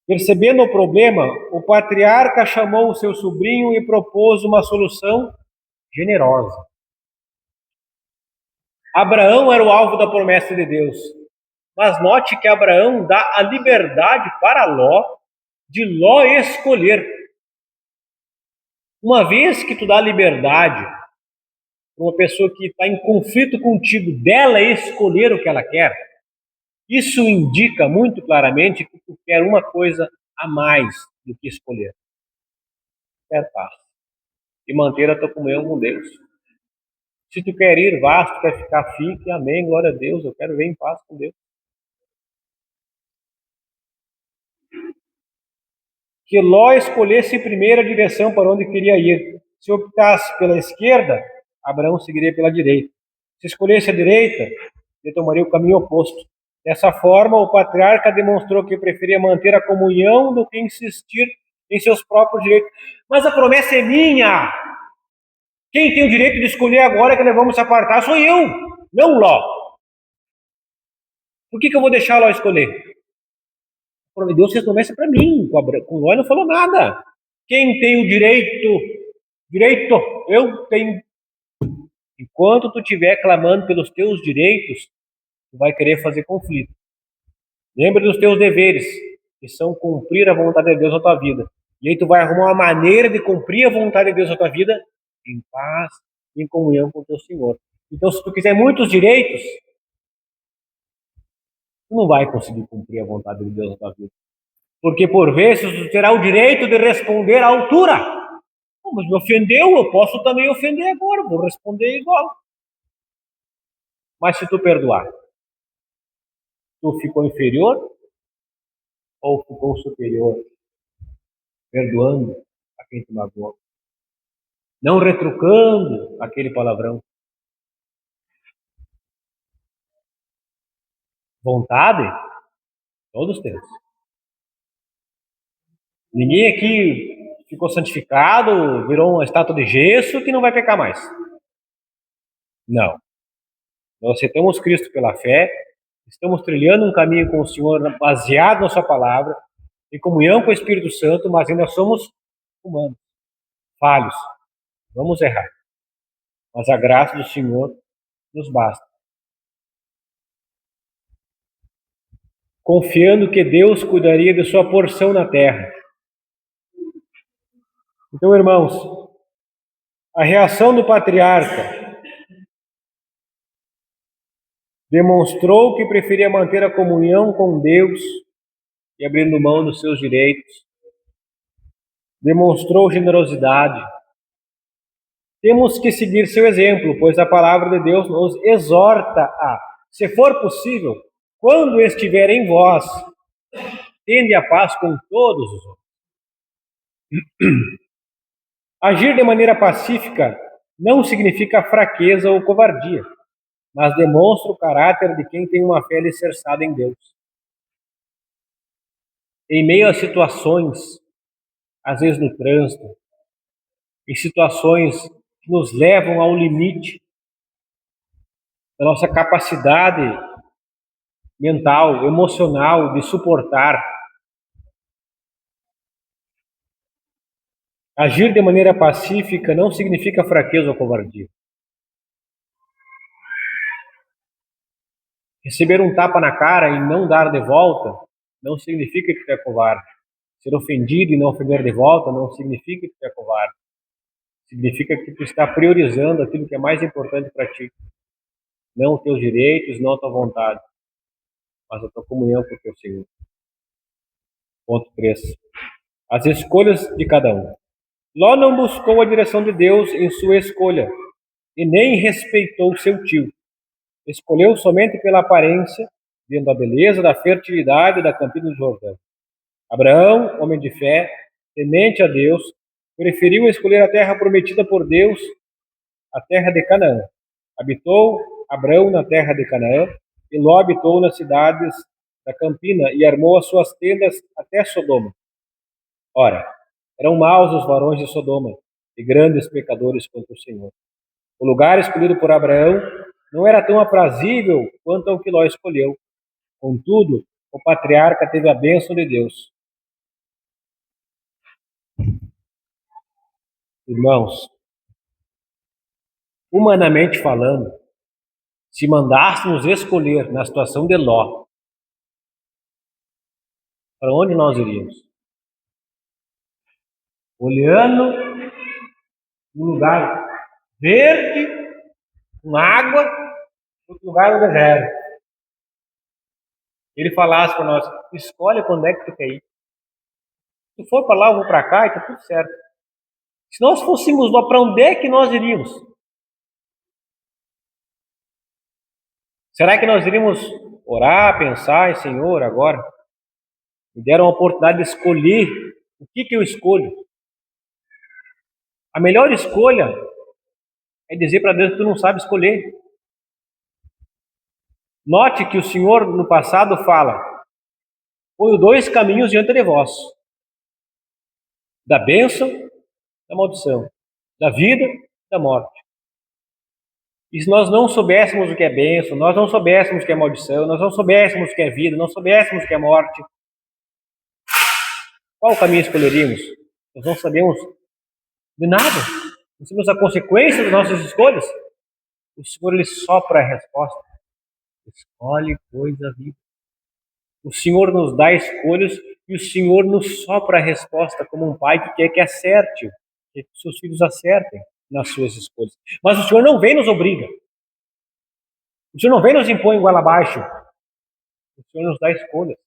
Percebendo o problema, o patriarca chamou o seu sobrinho e propôs uma solução generosa. Abraão era o alvo da promessa de Deus. Mas note que Abraão dá a liberdade para Ló, de Ló escolher. Uma vez que tu dá liberdade para uma pessoa que está em conflito contigo, dela escolher o que ela quer, isso indica muito claramente que tu quer uma coisa a mais do que escolher. Quer paz. E manter a tua comunhão com Deus. Se tu quer ir, vá. Se tu quer ficar, fique. Amém, glória a Deus. Eu quero ver em paz com Deus. Que Ló escolhesse primeiro a direção para onde queria ir. Se optasse pela esquerda, Abraão seguiria pela direita. Se escolhesse a direita, ele tomaria o caminho oposto. Dessa forma, o patriarca demonstrou que preferia manter a comunhão do que insistir em seus próprios direitos. Mas a promessa é minha! Quem tem o direito de escolher agora que nós vamos se apartar sou eu, não Ló. Por que eu vou deixar Ló escolher? Deus fez promessa para mim, com Ló não falou nada. Quem tem o direito, eu tenho. Enquanto tu estiver clamando pelos teus direitos, tu vai querer fazer conflito. Lembre dos teus deveres, que são cumprir a vontade de Deus na tua vida. E aí tu vai arrumar uma maneira de cumprir a vontade de Deus na tua vida em paz, em comunhão com o teu Senhor. Então, se tu quiser muitos direitos, tu não vai conseguir cumprir a vontade de Deus na tua vida. Porque, por vezes, tu terá o direito de responder à altura. Mas me ofendeu, eu posso também ofender agora, vou responder igual. Mas se tu perdoar, tu ficou inferior ou ficou superior? Perdoando a quem te magoou. Não retrucando aquele palavrão. Vontade? Todos temos. Ninguém aqui ficou santificado, virou uma estátua de gesso que não vai pecar mais. Não. Nós aceitamos Cristo pela fé, estamos trilhando um caminho com o Senhor baseado na sua palavra, em comunhão com o Espírito Santo, mas ainda somos humanos, falhos, vamos errar. Mas a graça do Senhor nos basta. Confiando que Deus cuidaria de sua porção na terra. Então, irmãos, a reação do patriarca demonstrou que preferia manter a comunhão com Deus e abrindo mão dos seus direitos. Demonstrou generosidade. Temos que seguir seu exemplo, pois a palavra de Deus nos exorta a, se for possível, quando estiver em vós, tende a paz com todos os outros. Agir de maneira pacífica não significa fraqueza ou covardia, mas demonstra o caráter de quem tem uma fé alicerçada em Deus. Em meio a situações, às vezes no trânsito, em situações que nos levam ao limite da nossa capacidade mental, emocional de suportar, agir de maneira pacífica não significa fraqueza ou covardia. Receber um tapa na cara e não dar de volta não significa que tu é covarde. Ser ofendido e não ofender de volta não significa que tu é covarde. Significa que tu está priorizando aquilo que é mais importante para ti. Não os teus direitos, não a tua vontade, mas a tua comunhão com o teu Senhor. Ponto 3. As escolhas de cada um. Ló não buscou a direção de Deus em sua escolha e nem respeitou seu tio. Escolheu somente pela aparência, vendo a beleza da fertilidade da campina do Jordão. Abraão, homem de fé, temente a Deus, preferiu escolher a terra prometida por Deus, a terra de Canaã. Habitou Abraão na terra de Canaã, e Ló habitou nas cidades da campina e armou as suas tendas até Sodoma. Ora, eram maus os varões de Sodoma, e grandes pecadores contra o Senhor. O lugar escolhido por Abraão não era tão aprazível quanto ao que Ló escolheu. Contudo, o patriarca teve a bênção de Deus. Irmãos, humanamente falando, se mandássemos escolher na situação de Ló, para onde nós iríamos? Olhando um lugar verde, com água, outro lugar no deserto. Ele falasse para nós, escolhe quando é que tu quer ir. Se for para lá, eu vou para cá e está tudo certo. Se nós fôssemos lá, para onde é que nós iríamos? Será que nós iríamos orar, pensar, Senhor, agora me deram a oportunidade de escolher o que eu escolho? A melhor escolha é dizer para Deus que tu não sabe escolher. Note que o Senhor no passado fala, ponho dois caminhos diante de vós, da bênção, da maldição, da vida, da morte. E se nós não soubéssemos o que é bênção, nós não soubéssemos o que é maldição, nós não soubéssemos o que é vida, não soubéssemos o que é morte, qual caminho escolheríamos? Nós não sabemos de nada. Não sabemos a consequência das nossas escolhas. O Senhor, Ele sopra a resposta. Escolhe, pois, a vida. O Senhor nos dá escolhas e o Senhor nos sopra a resposta como um pai que quer que acerte, que seus filhos acertem nas suas escolhas. Mas o Senhor não vem nos obriga. O Senhor não vem nos impõe igual abaixo. O Senhor nos dá escolhas.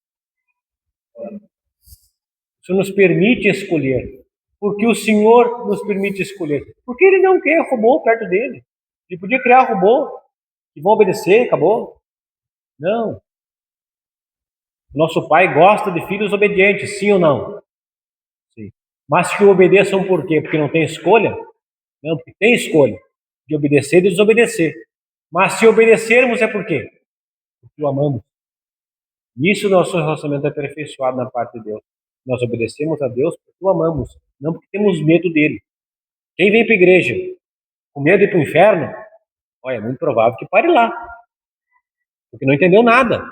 O Senhor nos permite escolher. Porque o Senhor nos permite escolher. Porque Ele não quer robô perto dele. Ele podia criar robô que vão obedecer, acabou. Não. O nosso Pai gosta de filhos obedientes, sim ou não? Sim. Mas que obedeçam por quê? Porque não tem escolha? Não, porque tem escolha de obedecer e de desobedecer. Mas se obedecermos é por quê? Porque o amamos. Nisso nosso relacionamento é aperfeiçoado na parte de Deus. Nós obedecemos a Deus porque o amamos, não porque temos medo dele. Quem vem para a igreja com medo de ir para o inferno, olha, é muito provável que pare lá, porque não entendeu nada.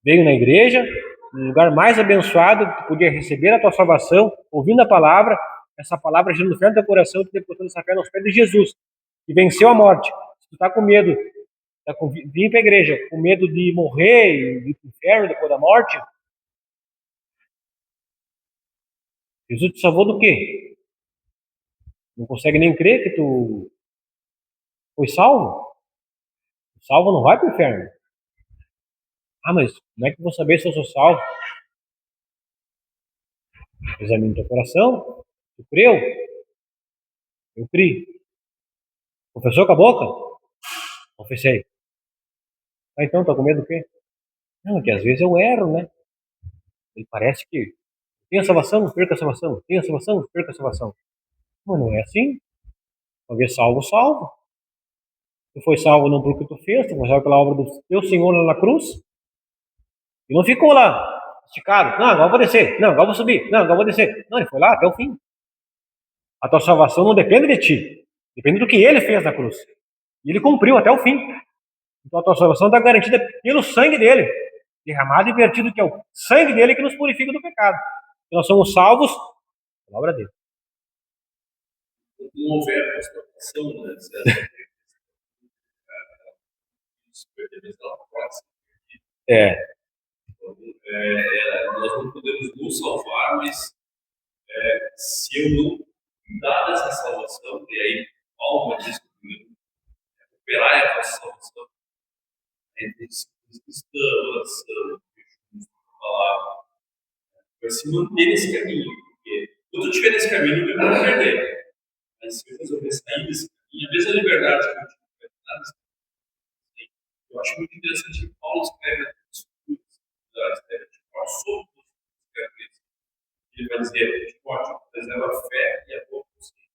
Veio na igreja, no lugar mais abençoado, que podia receber a tua salvação, ouvindo a palavra, essa palavra girando no teu coração, te depositando essa fé nos pés de Jesus, que venceu a morte. Se tu está com medo, vir para a igreja com medo de morrer e ir para o inferno depois da morte, Jesus te salvou do quê? Não consegue nem crer que tu foi salvo? O salvo não vai para o inferno. Ah, mas como é que eu vou saber se eu sou salvo? Examine teu coração. Tu creu? Eu criei. Confessou com a boca? Confessei. Ah, então tá com medo do quê? Não, é que às vezes eu erro, né? E parece que tem a salvação, perca a salvação. Tem a salvação, perca a salvação. Mas não é assim. Uma vez salvo, salvo. Tu foi salvo não pelo que tu fez, tu foi salvo pela obra do teu Senhor lá na cruz. E não ficou lá, esticado. Não, agora eu vou descer. Não, agora eu vou subir. Não, agora eu vou descer. Não, ele foi lá até o fim. A tua salvação não depende de ti. Depende do que ele fez na cruz. E ele cumpriu até o fim. Então a tua salvação está garantida pelo sangue dele, derramado e vertido, que é o sangue dele que nos purifica do pecado. E nós somos salvos pela obra dele. Não houver constatação, né? Se É, nós não podemos nos salvar, mas se eu não cuidar dessa salvação, e aí Paulo vai dizer comigo, recuperar a nossa salvação, entre os cristãos, falar, vai se manter nesse caminho, porque quando eu estiver nesse caminho, eu vou perder. Mas se eu resolver sair desse caminho, a mesma liberdade que eu tive, eu acho muito interessante que Paulo escreve nas escrituras, sobre ele vai dizer, Timóteo, preserva a fé e a boa consciência.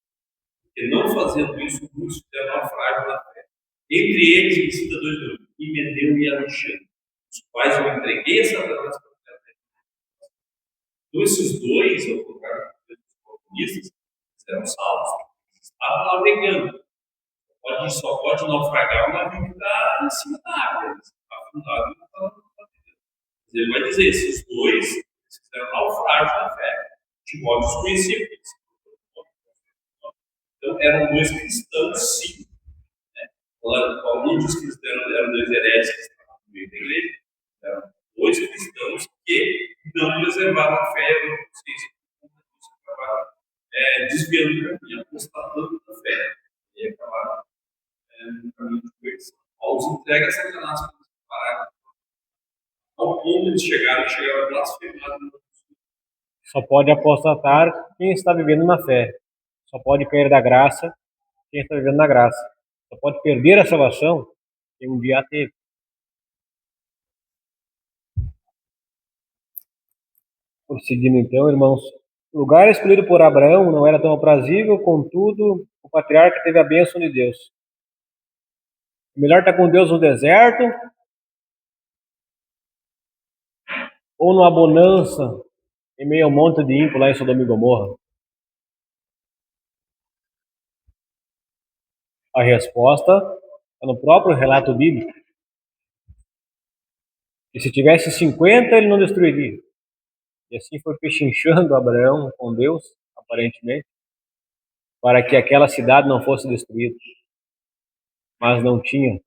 Porque não fazendo isso, muitos terão naufrágio na fé. Entre eles, incita dois grupos, Himeneu e Alexandre, os quais eu entreguei a Satanás para o fé. Então, esses dois, ao contrário dos comunistas, serão salvos. Estavam lá brigando. Só pode naufragar o navio que está em cima da água. Está afundado e não está lá. Ele vai dizer, esses dois fizeram naufrágio na fé. Timóteo os conhecia. Então, eram dois cristãos, sim. Né? Alguns dos cristãos eram dois hereges que estavam no meio da igreja. Eram dois cristãos que não preservaram a fé e a consciência. Acabaram desviando do caminho, apostatando da fé. E acabaram no caminho de conversão. Paulo entrega a Satanás para nos parar. Ao ponto de chegaram a blasfemar. só pode apostatar quem está vivendo na fé. Só pode cair da graça quem está vivendo na graça. Só pode perder a salvação quem um dia a teve. Prosseguindo então, irmãos, o lugar escolhido por Abraão não era tão aprazível, contudo, o patriarca teve a bênção de Deus. É melhor estar com Deus no deserto ou numa bonança em meio a um monte de ímpio lá em Sodoma e Gomorra? A resposta está no próprio relato bíblico. E se tivesse 50, ele não destruiria. E assim foi pechinchando Abraão com Deus, aparentemente, para que aquela cidade não fosse destruída. Mas não tinha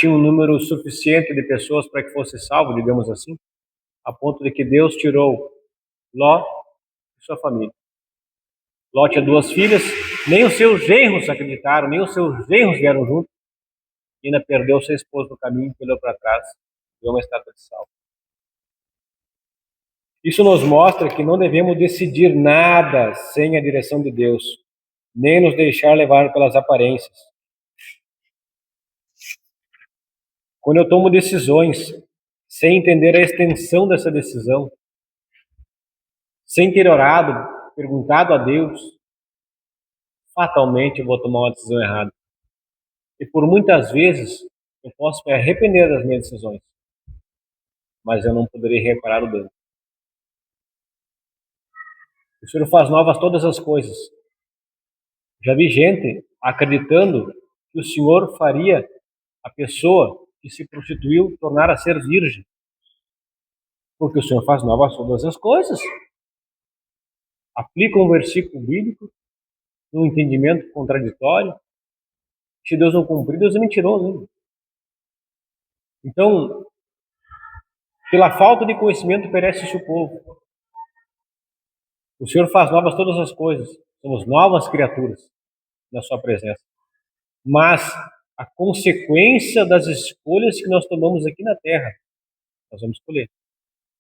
um número suficiente de pessoas para que fosse salvo, digamos assim, a ponto de que Deus tirou Ló e sua família. Ló tinha 2 filhas, nem os seus genros acreditaram, nem os seus genros vieram junto, e ainda perdeu sua esposa no caminho, olhou para trás, deu uma estátua de sal. Isso nos mostra que não devemos decidir nada sem a direção de Deus, nem nos deixar levar pelas aparências. Quando eu tomo decisões sem entender a extensão dessa decisão, sem ter orado, perguntado a Deus, fatalmente eu vou tomar uma decisão errada. E por muitas vezes eu posso me arrepender das minhas decisões, mas eu não poderei reparar o dano. O Senhor faz novas todas as coisas. Já vi gente acreditando que o Senhor faria a pessoa que se prostituiu tornar a ser virgem, porque o Senhor faz novas todas as coisas. Aplica um versículo bíblico num entendimento contraditório. Se Deus não cumprir, Deus é mentiroso, hein? Então, pela falta de conhecimento perece-se o povo. O Senhor faz novas todas as coisas. Somos novas criaturas na sua presença. Mas a consequência das escolhas que nós tomamos aqui na terra, nós vamos colher.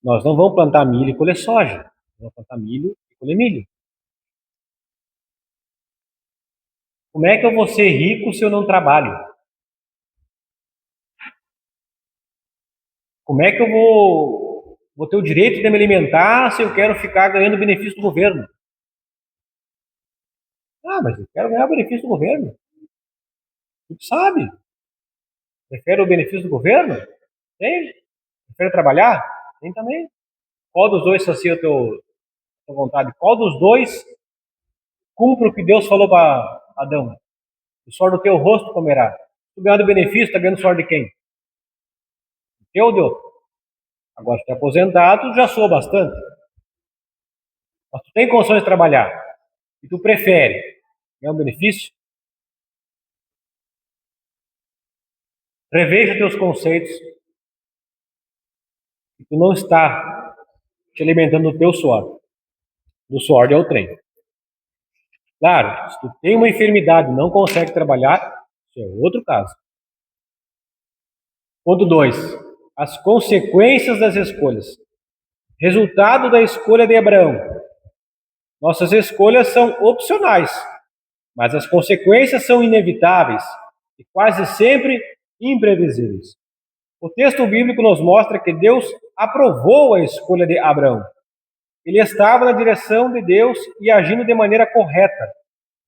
Nós não vamos plantar milho e colher soja. Nós vamos plantar milho e colher milho. Como é que eu vou ser rico se eu não trabalho? Como é que eu vou ter o direito de me alimentar se eu quero ficar ganhando benefício do governo? Ah, mas eu quero ganhar o benefício do governo. Tu sabe? Prefere o benefício do governo? Tem. Prefere trabalhar? Tem também. Qual dos dois sacia a tua vontade? Qual dos dois cumpre o que Deus falou para Adão? O suor do teu rosto comerá. Tu ganhando benefício, está ganhando o suor de quem? Teu ou de outro? Agora, se tu é aposentado, já soa bastante. Mas tu tem condições de trabalhar. E tu prefere ganhar um benefício? Reveja teus conceitos. E tu não está te alimentando do teu suor. Do suor de outrem. Claro, se tu tem uma enfermidade e não consegue trabalhar, isso é outro caso. Ponto 2. As consequências das escolhas. Resultado da escolha de Abraão. Nossas escolhas são opcionais, mas as consequências são inevitáveis e quase sempre imprevisíveis. O texto bíblico nos mostra que Deus aprovou a escolha de Abraão. Ele estava na direção de Deus e agindo de maneira correta.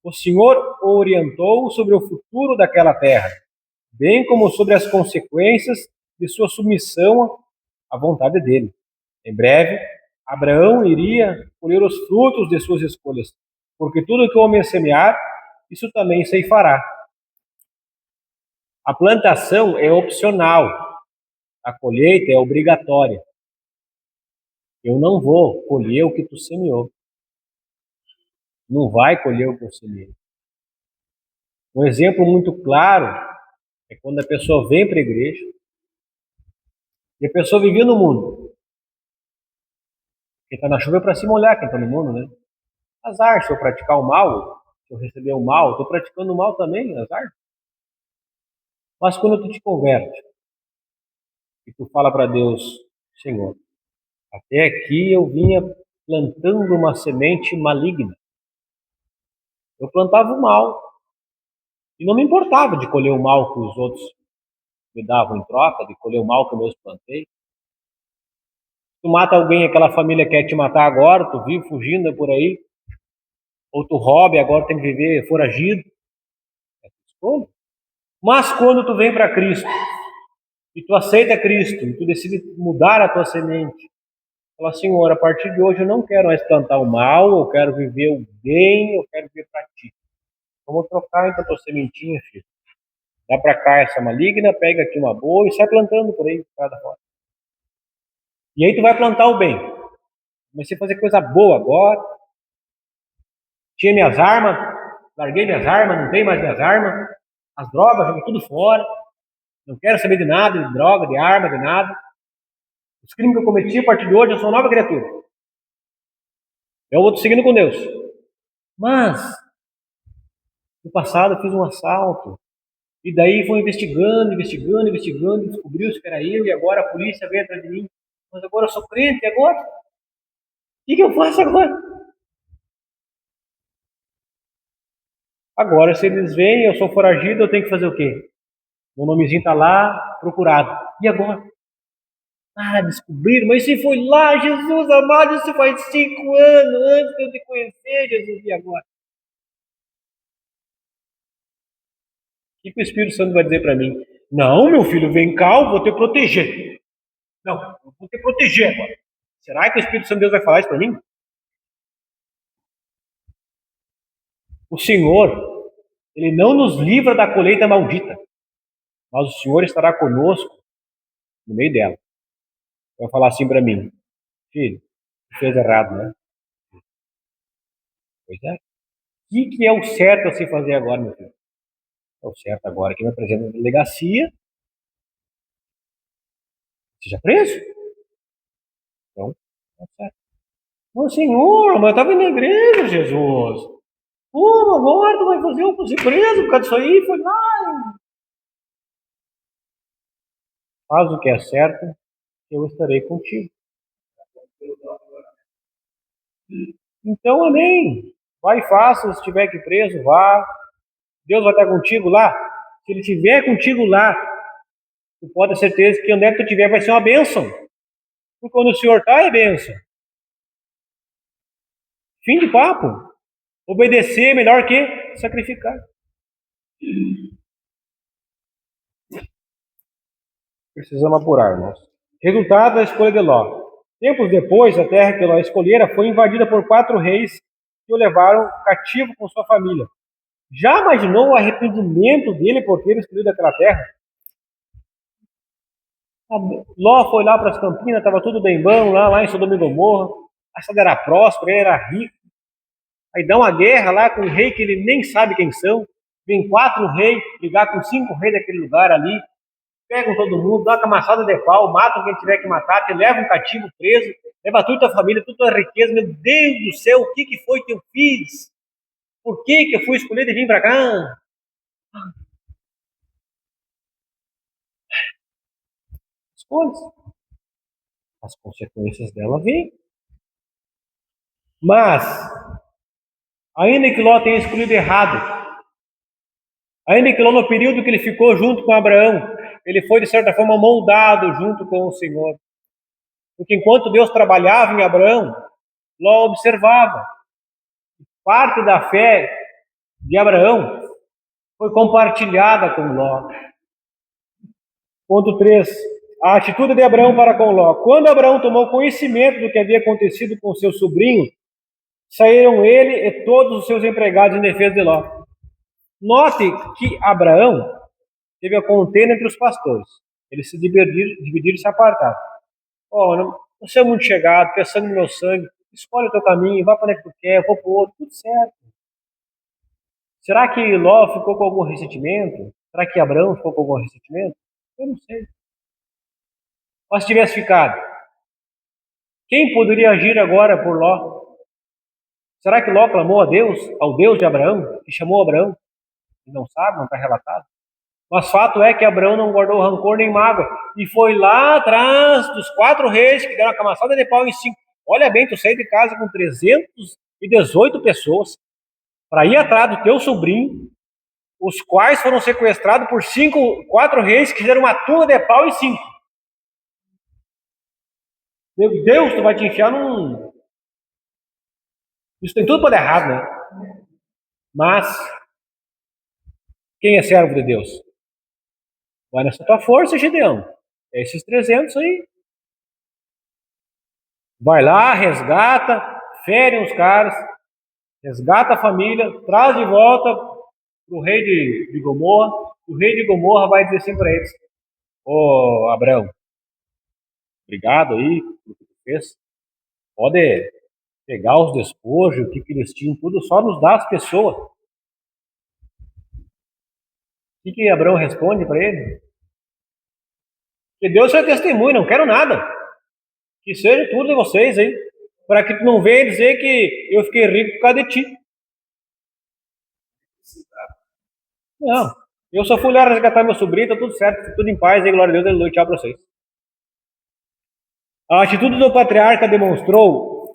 O Senhor o orientou sobre o futuro daquela terra, bem como sobre as consequências de sua submissão à vontade dele. Em breve, Abraão iria colher os frutos de suas escolhas, porque tudo que o homem semear, isso também ceifará. A plantação é opcional, a colheita é obrigatória. Eu não vou colher o que tu semeou. Não vai colher o que eu semeei. Um exemplo muito claro é quando a pessoa vem para a igreja e a pessoa vivia no mundo. Quem está na chuva é para se molhar, quem está no mundo, né? Azar, se eu praticar o mal, se eu receber o mal, estou praticando o mal também, azar. Mas quando tu te converte e tu fala para Deus, Senhor, até aqui eu vinha plantando uma semente maligna. Eu plantava o mal e não me importava de colher o mal que os outros me davam em troca, de colher o mal que eu mesmo plantei. Tu mata alguém, aquela família quer te matar agora, tu vive fugindo por aí, ou tu rouba e agora tem que viver foragido. É tua escolha. Mas quando tu vem para Cristo, e tu aceita Cristo, e tu decide mudar a tua semente, fala, Senhor, a partir de hoje eu não quero mais plantar o mal, eu quero viver o bem, eu quero viver para ti. Vamos trocar então a tua sementinha, filho. Dá para cá essa maligna, pega aqui uma boa e sai plantando por aí, cada fora. E aí tu vai plantar o bem. Comecei a fazer coisa boa agora. Tinha minhas armas, larguei minhas armas, não tenho mais minhas armas. As drogas, joguei tudo fora. Não quero saber de nada, de droga, de arma, de nada. Os crimes que eu cometi, a partir de hoje, eu sou uma nova criatura. Eu vou seguindo com Deus. Mas, no passado, eu fiz um assalto. E daí foi investigando, descobriu-se que era eu, e agora a polícia veio atrás de mim. Mas agora eu sou crente, e agora? O que eu faço agora? Agora, se eles veem, eu sou foragido, eu tenho que fazer o quê? Meu nomezinho está lá, procurado. E agora? Ah, descobriram, mas se foi lá, Jesus amado, isso faz 5 anos antes de eu te conhecer, Jesus, e agora? O que o Espírito Santo vai dizer para mim? Não, meu filho, vem cá, eu vou te proteger. Não, eu vou te proteger agora. Será que o Espírito Santo de Deus vai falar isso para mim? O Senhor, Ele não nos livra da colheita maldita, mas o Senhor estará conosco no meio dela. Vai falar assim para mim, filho, fez errado, né? Pois é. O que é o certo a se fazer agora, meu filho? É o certo agora que me apresenta na delegacia, seja preso. Então, é o certo. Ô Senhor, mas eu estava indo na igreja, Jesus. Pô, agora tu vai fazer eu ser preso por causa disso aí? Foi lá. Faz o que é certo, eu estarei contigo. Então, amém. Vai e faça, se tiver que ir preso, vá. Deus vai estar contigo lá. Se Ele estiver contigo lá, tu pode ter certeza que onde é que tu estiver vai ser uma bênção. Porque quando o Senhor está, é bênção. Fim de papo. Obedecer é melhor que sacrificar. Precisamos apurar, irmãos. Resultado da escolha de Ló. Tempos depois, a terra que Ló escolhera foi invadida por 4 reis que o levaram cativo com sua família. Já imaginou o arrependimento dele por ter escolhido aquela terra? Ló foi lá para as campinas, estava tudo bem bom, lá em Sodoma e Gomorra. A cidade era próspera, ele era rico. Aí dá uma guerra lá com um rei que ele nem sabe quem são. Vem 4 reis brigar com 5 reis daquele lugar ali. Pegam todo mundo, dão uma camaçada de pau, matam quem tiver que matar, te levam um cativo preso, leva toda a tua família, toda a tua riqueza. Meu Deus do céu, o que foi que eu fiz? Por que eu fui escolhido e vim para cá? Escolhas. As consequências dela vêm. Mas, ainda que Ló tenha escolhido errado, ainda que Ló, no período que ele ficou junto com Abraão, ele foi, de certa forma, moldado junto com o Senhor. Porque enquanto Deus trabalhava em Abraão, Ló observava. Parte da fé de Abraão foi compartilhada com Ló. Ponto 3. A atitude de Abraão para com Ló. Quando Abraão tomou conhecimento do que havia acontecido com seu sobrinho, saíram ele e todos os seus empregados em defesa de Ló. Note que Abraão teve a contenda entre os pastores. Eles se dividiram e se apartaram. Não sou muito chegado, pensando no meu sangue. Escolhe o teu caminho, vai para onde tu quer, eu vou para o outro, tudo certo. Será que Ló ficou com algum ressentimento? Será que Abraão ficou com algum ressentimento? Eu não sei. Mas se tivesse ficado, quem poderia agir agora por Ló? Será que Ló clamou a Deus, ao Deus de Abraão, que chamou Abraão? Não sabe, não está relatado. Mas fato é que Abraão não guardou rancor nem mágoa. E foi lá atrás dos 4 reis que deram a camaçada de pau em 5. Olha bem, tu saiu de casa com 318 pessoas para ir atrás do teu sobrinho, os quais foram sequestrados por 4 reis que fizeram uma turma de pau em 5. Meu Deus, tu vai te enfiar num... Isso tem tudo para dar errado, né? Mas, quem é servo de Deus? Vai nessa tua força, Gideão. É esses 300 aí. Vai lá, resgata, fere os caras, resgata a família, traz de volta para o rei de Gomorra. O rei de Gomorra vai dizer assim para eles: Ô Abraão, obrigado aí pelo que tu fez. Pode pegar os despojos, o que eles tinham, tudo, só nos dá as pessoas. O que Abraão responde para ele? Que Deus seja testemunho, não quero nada. Que seja tudo de vocês aí. Para que tu não venha dizer que eu fiquei rico por causa de ti. Não. Eu só fui lá resgatar meu sobrinho, tá tudo certo, tudo em paz, e glória a Deus, aleluia, tchau para vocês. A atitude do patriarca demonstrou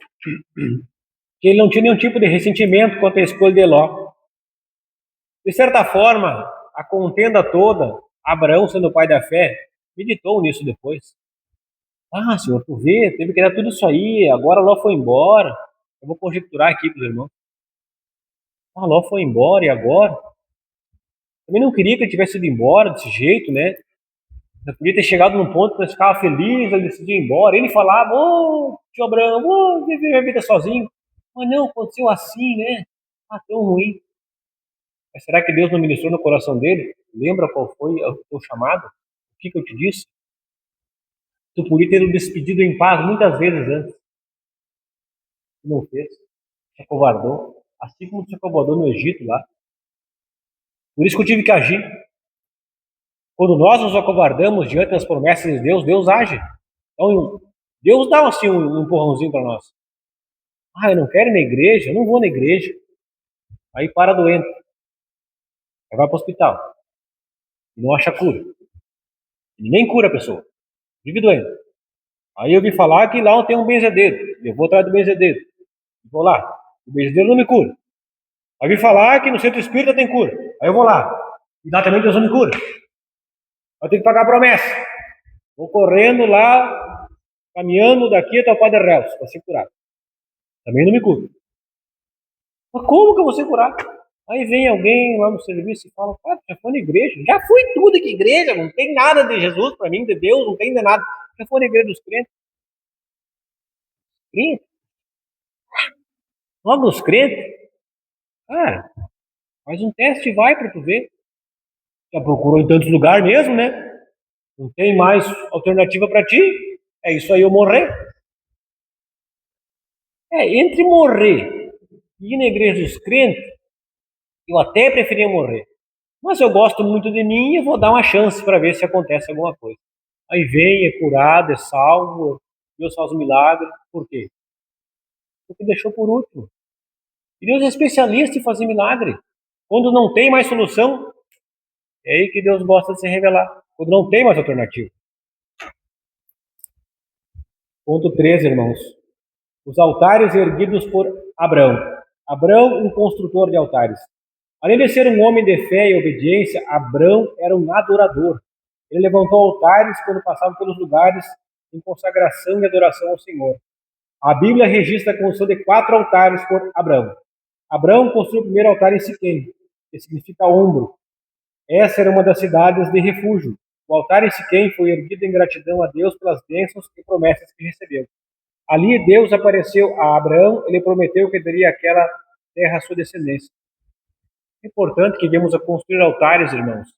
que ele não tinha nenhum tipo de ressentimento quanto à escolha de Ló. De certa forma, a contenda toda, Abraão sendo o pai da fé, meditou nisso depois. Senhor, tu vê, teve que dar tudo isso aí, agora Ló foi embora. Eu vou conjecturar aqui para os irmãos. Ló foi embora, e agora? Também não queria que ele tivesse ido embora desse jeito, né? Eu podia ter chegado num ponto que ele ficava feliz, ele decidiu ir embora. Ele falava, tio Abraão, vou viver minha vida sozinho. Mas não, aconteceu assim, né? Tão ruim. Mas será que Deus não ministrou no coração dele? Lembra qual foi o teu chamado? O que eu te disse? Tu podia ter o despedido em paz muitas vezes antes. Tu não fez. Se acovardou. Assim como se acovardou no Egito lá. Por isso que eu tive que agir. Quando nós nos acovardamos diante das promessas de Deus, Deus age. Então, Deus dá assim um empurrãozinho para nós. Eu não quero ir na igreja, eu não vou na igreja. Aí para doente. Aí vai para o hospital. E não acha cura. E nem cura a pessoa. Vive doente. Aí eu vi falar que lá tem um benzedeiro. Eu vou atrás do benzedeiro. Vou lá. O benzedeiro não me cura. Aí eu vi falar que no centro espírita tem cura. Aí eu vou lá. E lá também Deus não me cura. Eu tenho que pagar a promessa. Vou correndo lá, caminhando daqui até o Padre Reus para ser curado. Também não me cura. Mas como que eu vou ser curado? Aí vem alguém lá no serviço e fala, cara, já foi na igreja? Já fui tudo que igreja, não tem nada de Jesus para mim, de Deus, não tem de nada. Já foi na igreja dos crentes? Crente? Logo os crentes? Cara, faz um teste e vai para tu ver. Já procurou em tantos lugares mesmo, né? Não tem mais alternativa para ti? É isso aí, eu morrer. Entre morrer e ir na igreja dos crentes, eu até preferia morrer. Mas eu gosto muito de mim e vou dar uma chance para ver se acontece alguma coisa. Aí vem, é curado, é salvo, Deus faz um milagre. Por quê? Porque deixou por último. E Deus é especialista em fazer milagre. Quando não tem mais solução, é aí que Deus gosta de se revelar. Quando não tem mais alternativa. Ponto 13, irmãos. Os altares erguidos por Abrão. Abrão, um construtor de altares. Além de ser um homem de fé e obediência, Abrão era um adorador. Ele levantou altares quando passava pelos lugares em consagração e adoração ao Senhor. A Bíblia registra a construção de 4 altares por Abrão. Abrão construiu o primeiro altar em Siquém, que significa ombro. Essa era uma das cidades de refúgio. O altar em Siquém foi erguido em gratidão a Deus pelas bênçãos e promessas que recebeu. Ali Deus apareceu a Abraão, ele prometeu que daria aquela terra à sua descendência. É importante que venhamos a construir altares, irmãos.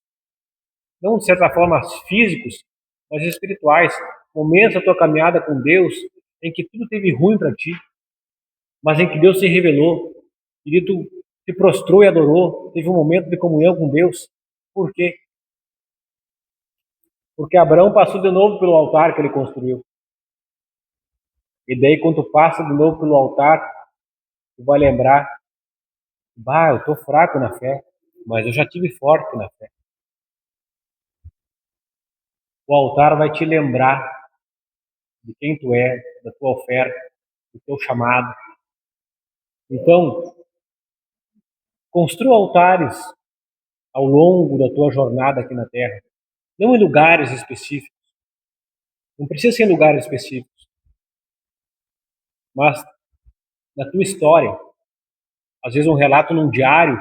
Não de certa forma físicos, mas espirituais. Momentos da tua caminhada com Deus em que tudo teve ruim para ti, mas em que Deus se revelou, e tu te prostrou e adorou, teve um momento de comunhão com Deus. Por quê? Porque Abraão passou de novo pelo altar que ele construiu. E daí, quando tu passa de novo pelo altar, tu vai lembrar, eu estou fraco na fé, mas eu já tive forte na fé. O altar vai te lembrar de quem tu é, da tua oferta, do teu chamado. Então, construa altares ao longo da tua jornada aqui na Terra. Não em lugares específicos. Não precisa ser em lugares específicos. Mas na tua história. Às vezes um relato num diário,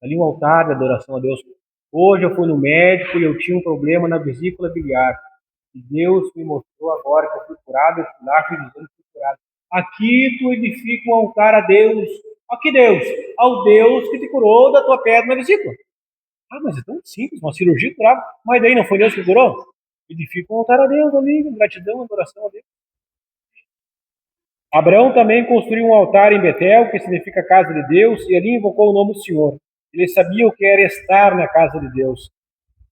ali um altar de adoração a Deus. Hoje eu fui no médico e eu tinha um problema na vesícula biliar. E Deus me mostrou agora que eu fui curado, eu fui lá, fui dizendo que fui curado. Aqui tu edifica um altar a Deus. A que Deus? Ao Deus que te curou da tua pedra na vesícula. Mas é tão simples, uma cirurgia curada. Mas daí não foi Deus que curou? Edifica um altar a Deus ali, gratidão, adoração a Deus. Abraão também construiu um altar em Betel, que significa casa de Deus, e ali invocou o nome do Senhor. Ele sabia o que era estar na casa de Deus.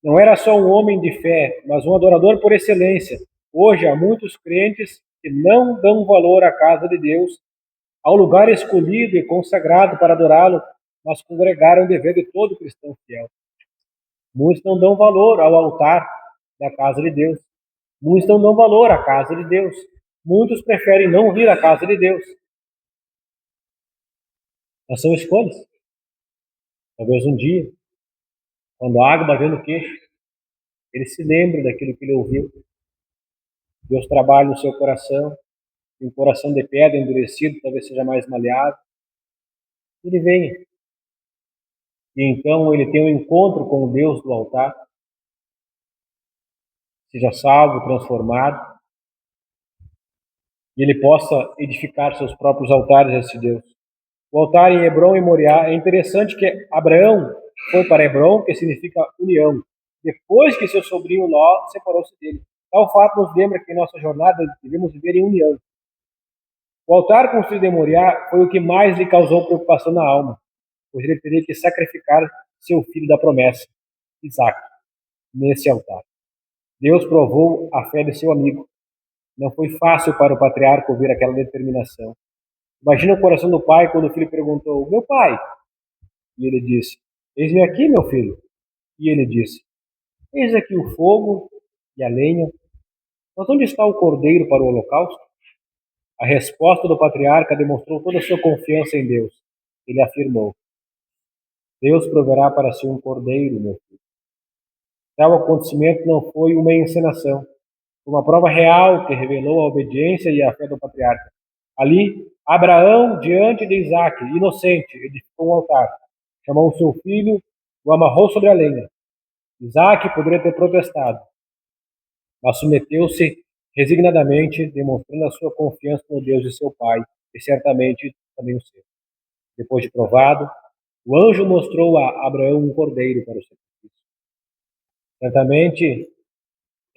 Não era só um homem de fé, mas um adorador por excelência. Hoje há muitos crentes que não dão valor à casa de Deus, ao lugar escolhido e consagrado para adorá-lo, mas congregaram o dever de todo cristão fiel. Muitos não dão valor ao altar da casa de Deus. Muitos não dão valor à casa de Deus. Muitos preferem não vir à casa de Deus. Mas são escolhas. Talvez um dia, quando a água bater no queixo, ele se lembre daquilo que ele ouviu. Deus trabalha no seu coração. E um coração de pedra endurecido talvez seja mais maleável. Ele venha. E então ele tem um encontro com o Deus do altar. Seja salvo, transformado. E ele possa edificar seus próprios altares a esse Deus. O altar em Hebrom e Moriá, é interessante que Abraão foi para Hebrom, que significa união, depois que seu sobrinho Ló separou-se dele. Tal fato nos lembra que em nossa jornada devemos viver em união. O altar construído em Moriá foi o que mais lhe causou preocupação na alma, pois ele teria que sacrificar seu filho da promessa, Isaque, nesse altar. Deus provou a fé de seu amigo. Não foi fácil para o patriarca ouvir aquela determinação. Imagina o coração do pai quando o filho perguntou, meu pai? E ele disse, eis-me aqui, meu filho. E ele disse, eis aqui o fogo e a lenha. Mas onde está o cordeiro para o holocausto? A resposta do patriarca demonstrou toda a sua confiança em Deus. Ele afirmou, Deus proverá para si um cordeiro, meu filho. Tal acontecimento não foi uma encenação. Foi uma prova real que revelou a obediência e a fé do patriarca. Ali, Abraão, diante de Isaque, inocente, edificou um altar. Chamou o seu filho, o amarrou sobre a lenha. Isaque poderia ter protestado, mas submeteu-se resignadamente, demonstrando a sua confiança no Deus de seu pai, e certamente também o seu. Depois de provado, o anjo mostrou a Abraão um cordeiro para o sacrifício. Certamente,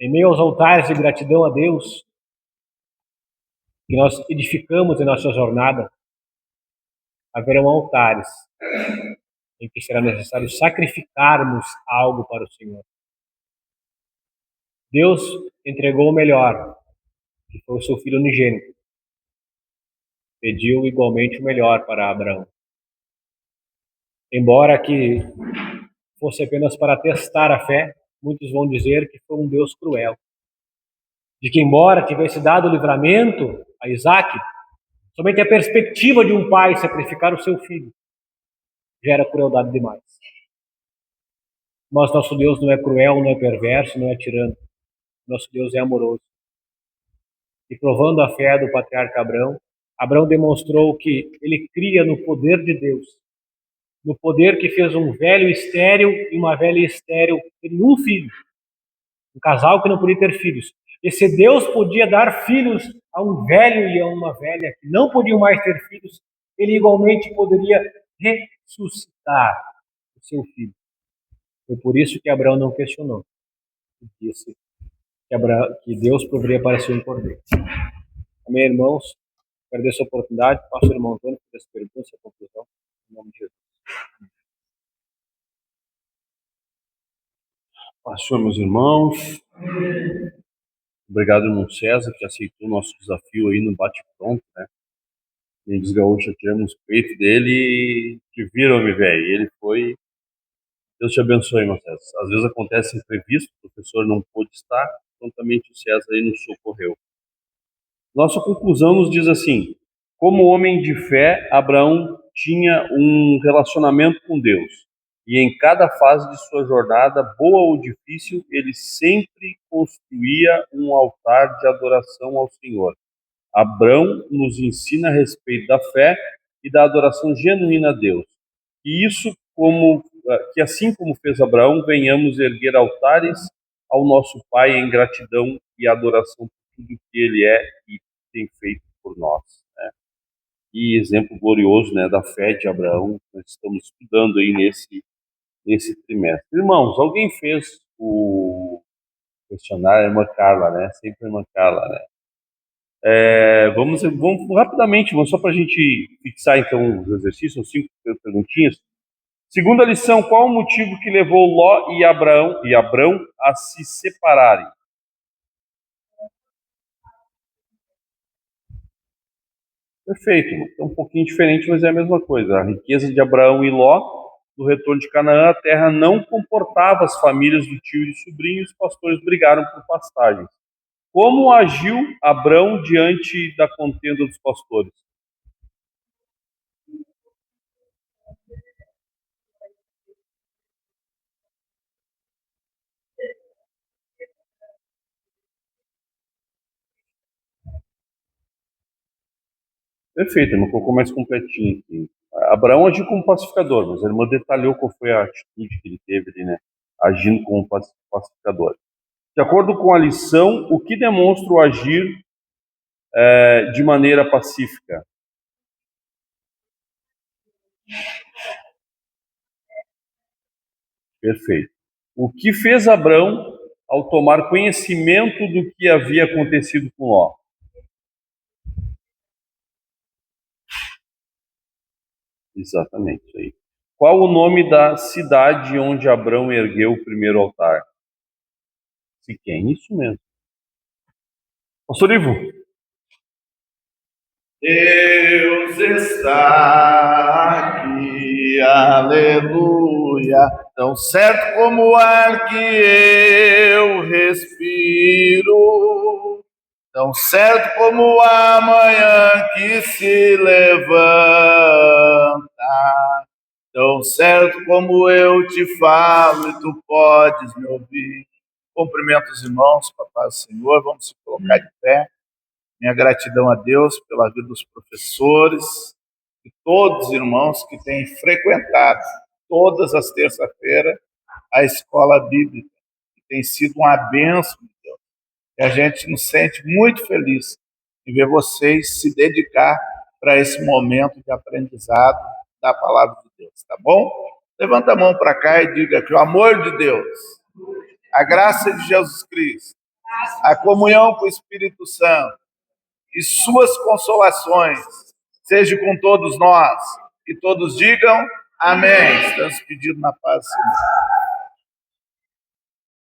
em meio aos altares de gratidão a Deus, que nós edificamos em nossa jornada, haverão altares em que será necessário sacrificarmos algo para o Senhor. Deus entregou o melhor, que foi o seu Filho unigênito. Pediu igualmente o melhor para Abraão. Embora que fosse apenas para testar a fé, muitos vão dizer que foi um Deus cruel. De que, embora tivesse dado o livramento a Isaque, somente a perspectiva de um pai sacrificar o seu filho já era crueldade demais. Mas nosso Deus não é cruel, não é perverso, não é tirano. Nosso Deus é amoroso. E provando a fé do patriarca Abraão, Abraão demonstrou que ele cria no poder de Deus, no poder que fez um velho estéril e uma velha estéril terem um filho, um casal que não podia ter filhos. E se Deus podia dar filhos a um velho e a uma velha que não podiam mais ter filhos, ele igualmente poderia ressuscitar o seu filho. Foi por isso que Abraão não questionou. Disse que Deus proveria para si um cordeiro. Amém, irmãos? Quero essa oportunidade. Passo o irmão Antônio por essa pergunta, essa conclusão. Em nome de Jesus. Pastor, meus irmãos. Obrigado, irmão César, que aceitou o nosso desafio aí no bate-pronto, né? E os gaúchos tiramos o peito dele e te viram, me velho. Ele foi. Deus te abençoe, irmão César. Às vezes acontece imprevisto, o professor não pôde estar, prontamente o César aí nos socorreu. Nossa conclusão nos diz assim: como homem de fé, Abraão tinha um relacionamento com Deus. E em cada fase de sua jornada, boa ou difícil, ele sempre construía um altar de adoração ao Senhor. Abraão nos ensina a respeito da fé e da adoração genuína a Deus. E isso, que assim como fez Abraão, venhamos erguer altares ao nosso Pai em gratidão e adoração por tudo que Ele é e tem feito por nós, né? E exemplo glorioso, né, da fé de Abraão, nós estamos estudando aí nesse trimestre. Irmãos, alguém fez o questionário? A irmã Carla, né? Sempre a irmã Carla, né? Vamos rapidamente, só para a gente fixar então os exercícios, são 5 perguntinhas. Segunda lição: qual o motivo que levou Ló e Abrão a se separarem? Perfeito, é um pouquinho diferente, mas é a mesma coisa. A riqueza de Abraão e Ló, no retorno de Canaã, a terra não comportava as famílias do tio e do sobrinho, e os pastores brigaram por pastagens. Como agiu Abrão diante da contenda dos pastores? Perfeito, não colocou mais completinho aqui. Abraão agiu como pacificador, mas a irmã detalhou qual foi a atitude que ele teve ali, né? Agindo como pacificador. De acordo com a lição, o que demonstra o agir de maneira pacífica? Perfeito. O que fez Abrão ao tomar conhecimento do que havia acontecido com Ló? Exatamente, isso aí. Qual o nome da cidade onde Abrão ergueu o primeiro altar? Siquém, isso mesmo. Pastor Ivo. Deus está aqui, aleluia, tão certo como o ar que eu respiro, tão certo como a manhã que se levanta, tão certo como eu te falo e tu podes me ouvir. Cumprimento os irmãos, papai do Senhor, vamos se colocar de pé. Minha gratidão a Deus pela vida dos professores e todos os irmãos que têm frequentado todas as terças-feiras a escola bíblica, que tem sido uma bênção de Deus. E a gente nos sente muito feliz em ver vocês se dedicar para esse momento de aprendizado da palavra de Deus, tá bom? Levanta a mão para cá e diga que o amor de Deus, a graça de Jesus Cristo, a comunhão com o Espírito Santo e suas consolações seja com todos nós. E todos digam amém. Estamos pedindo na paz do Senhor.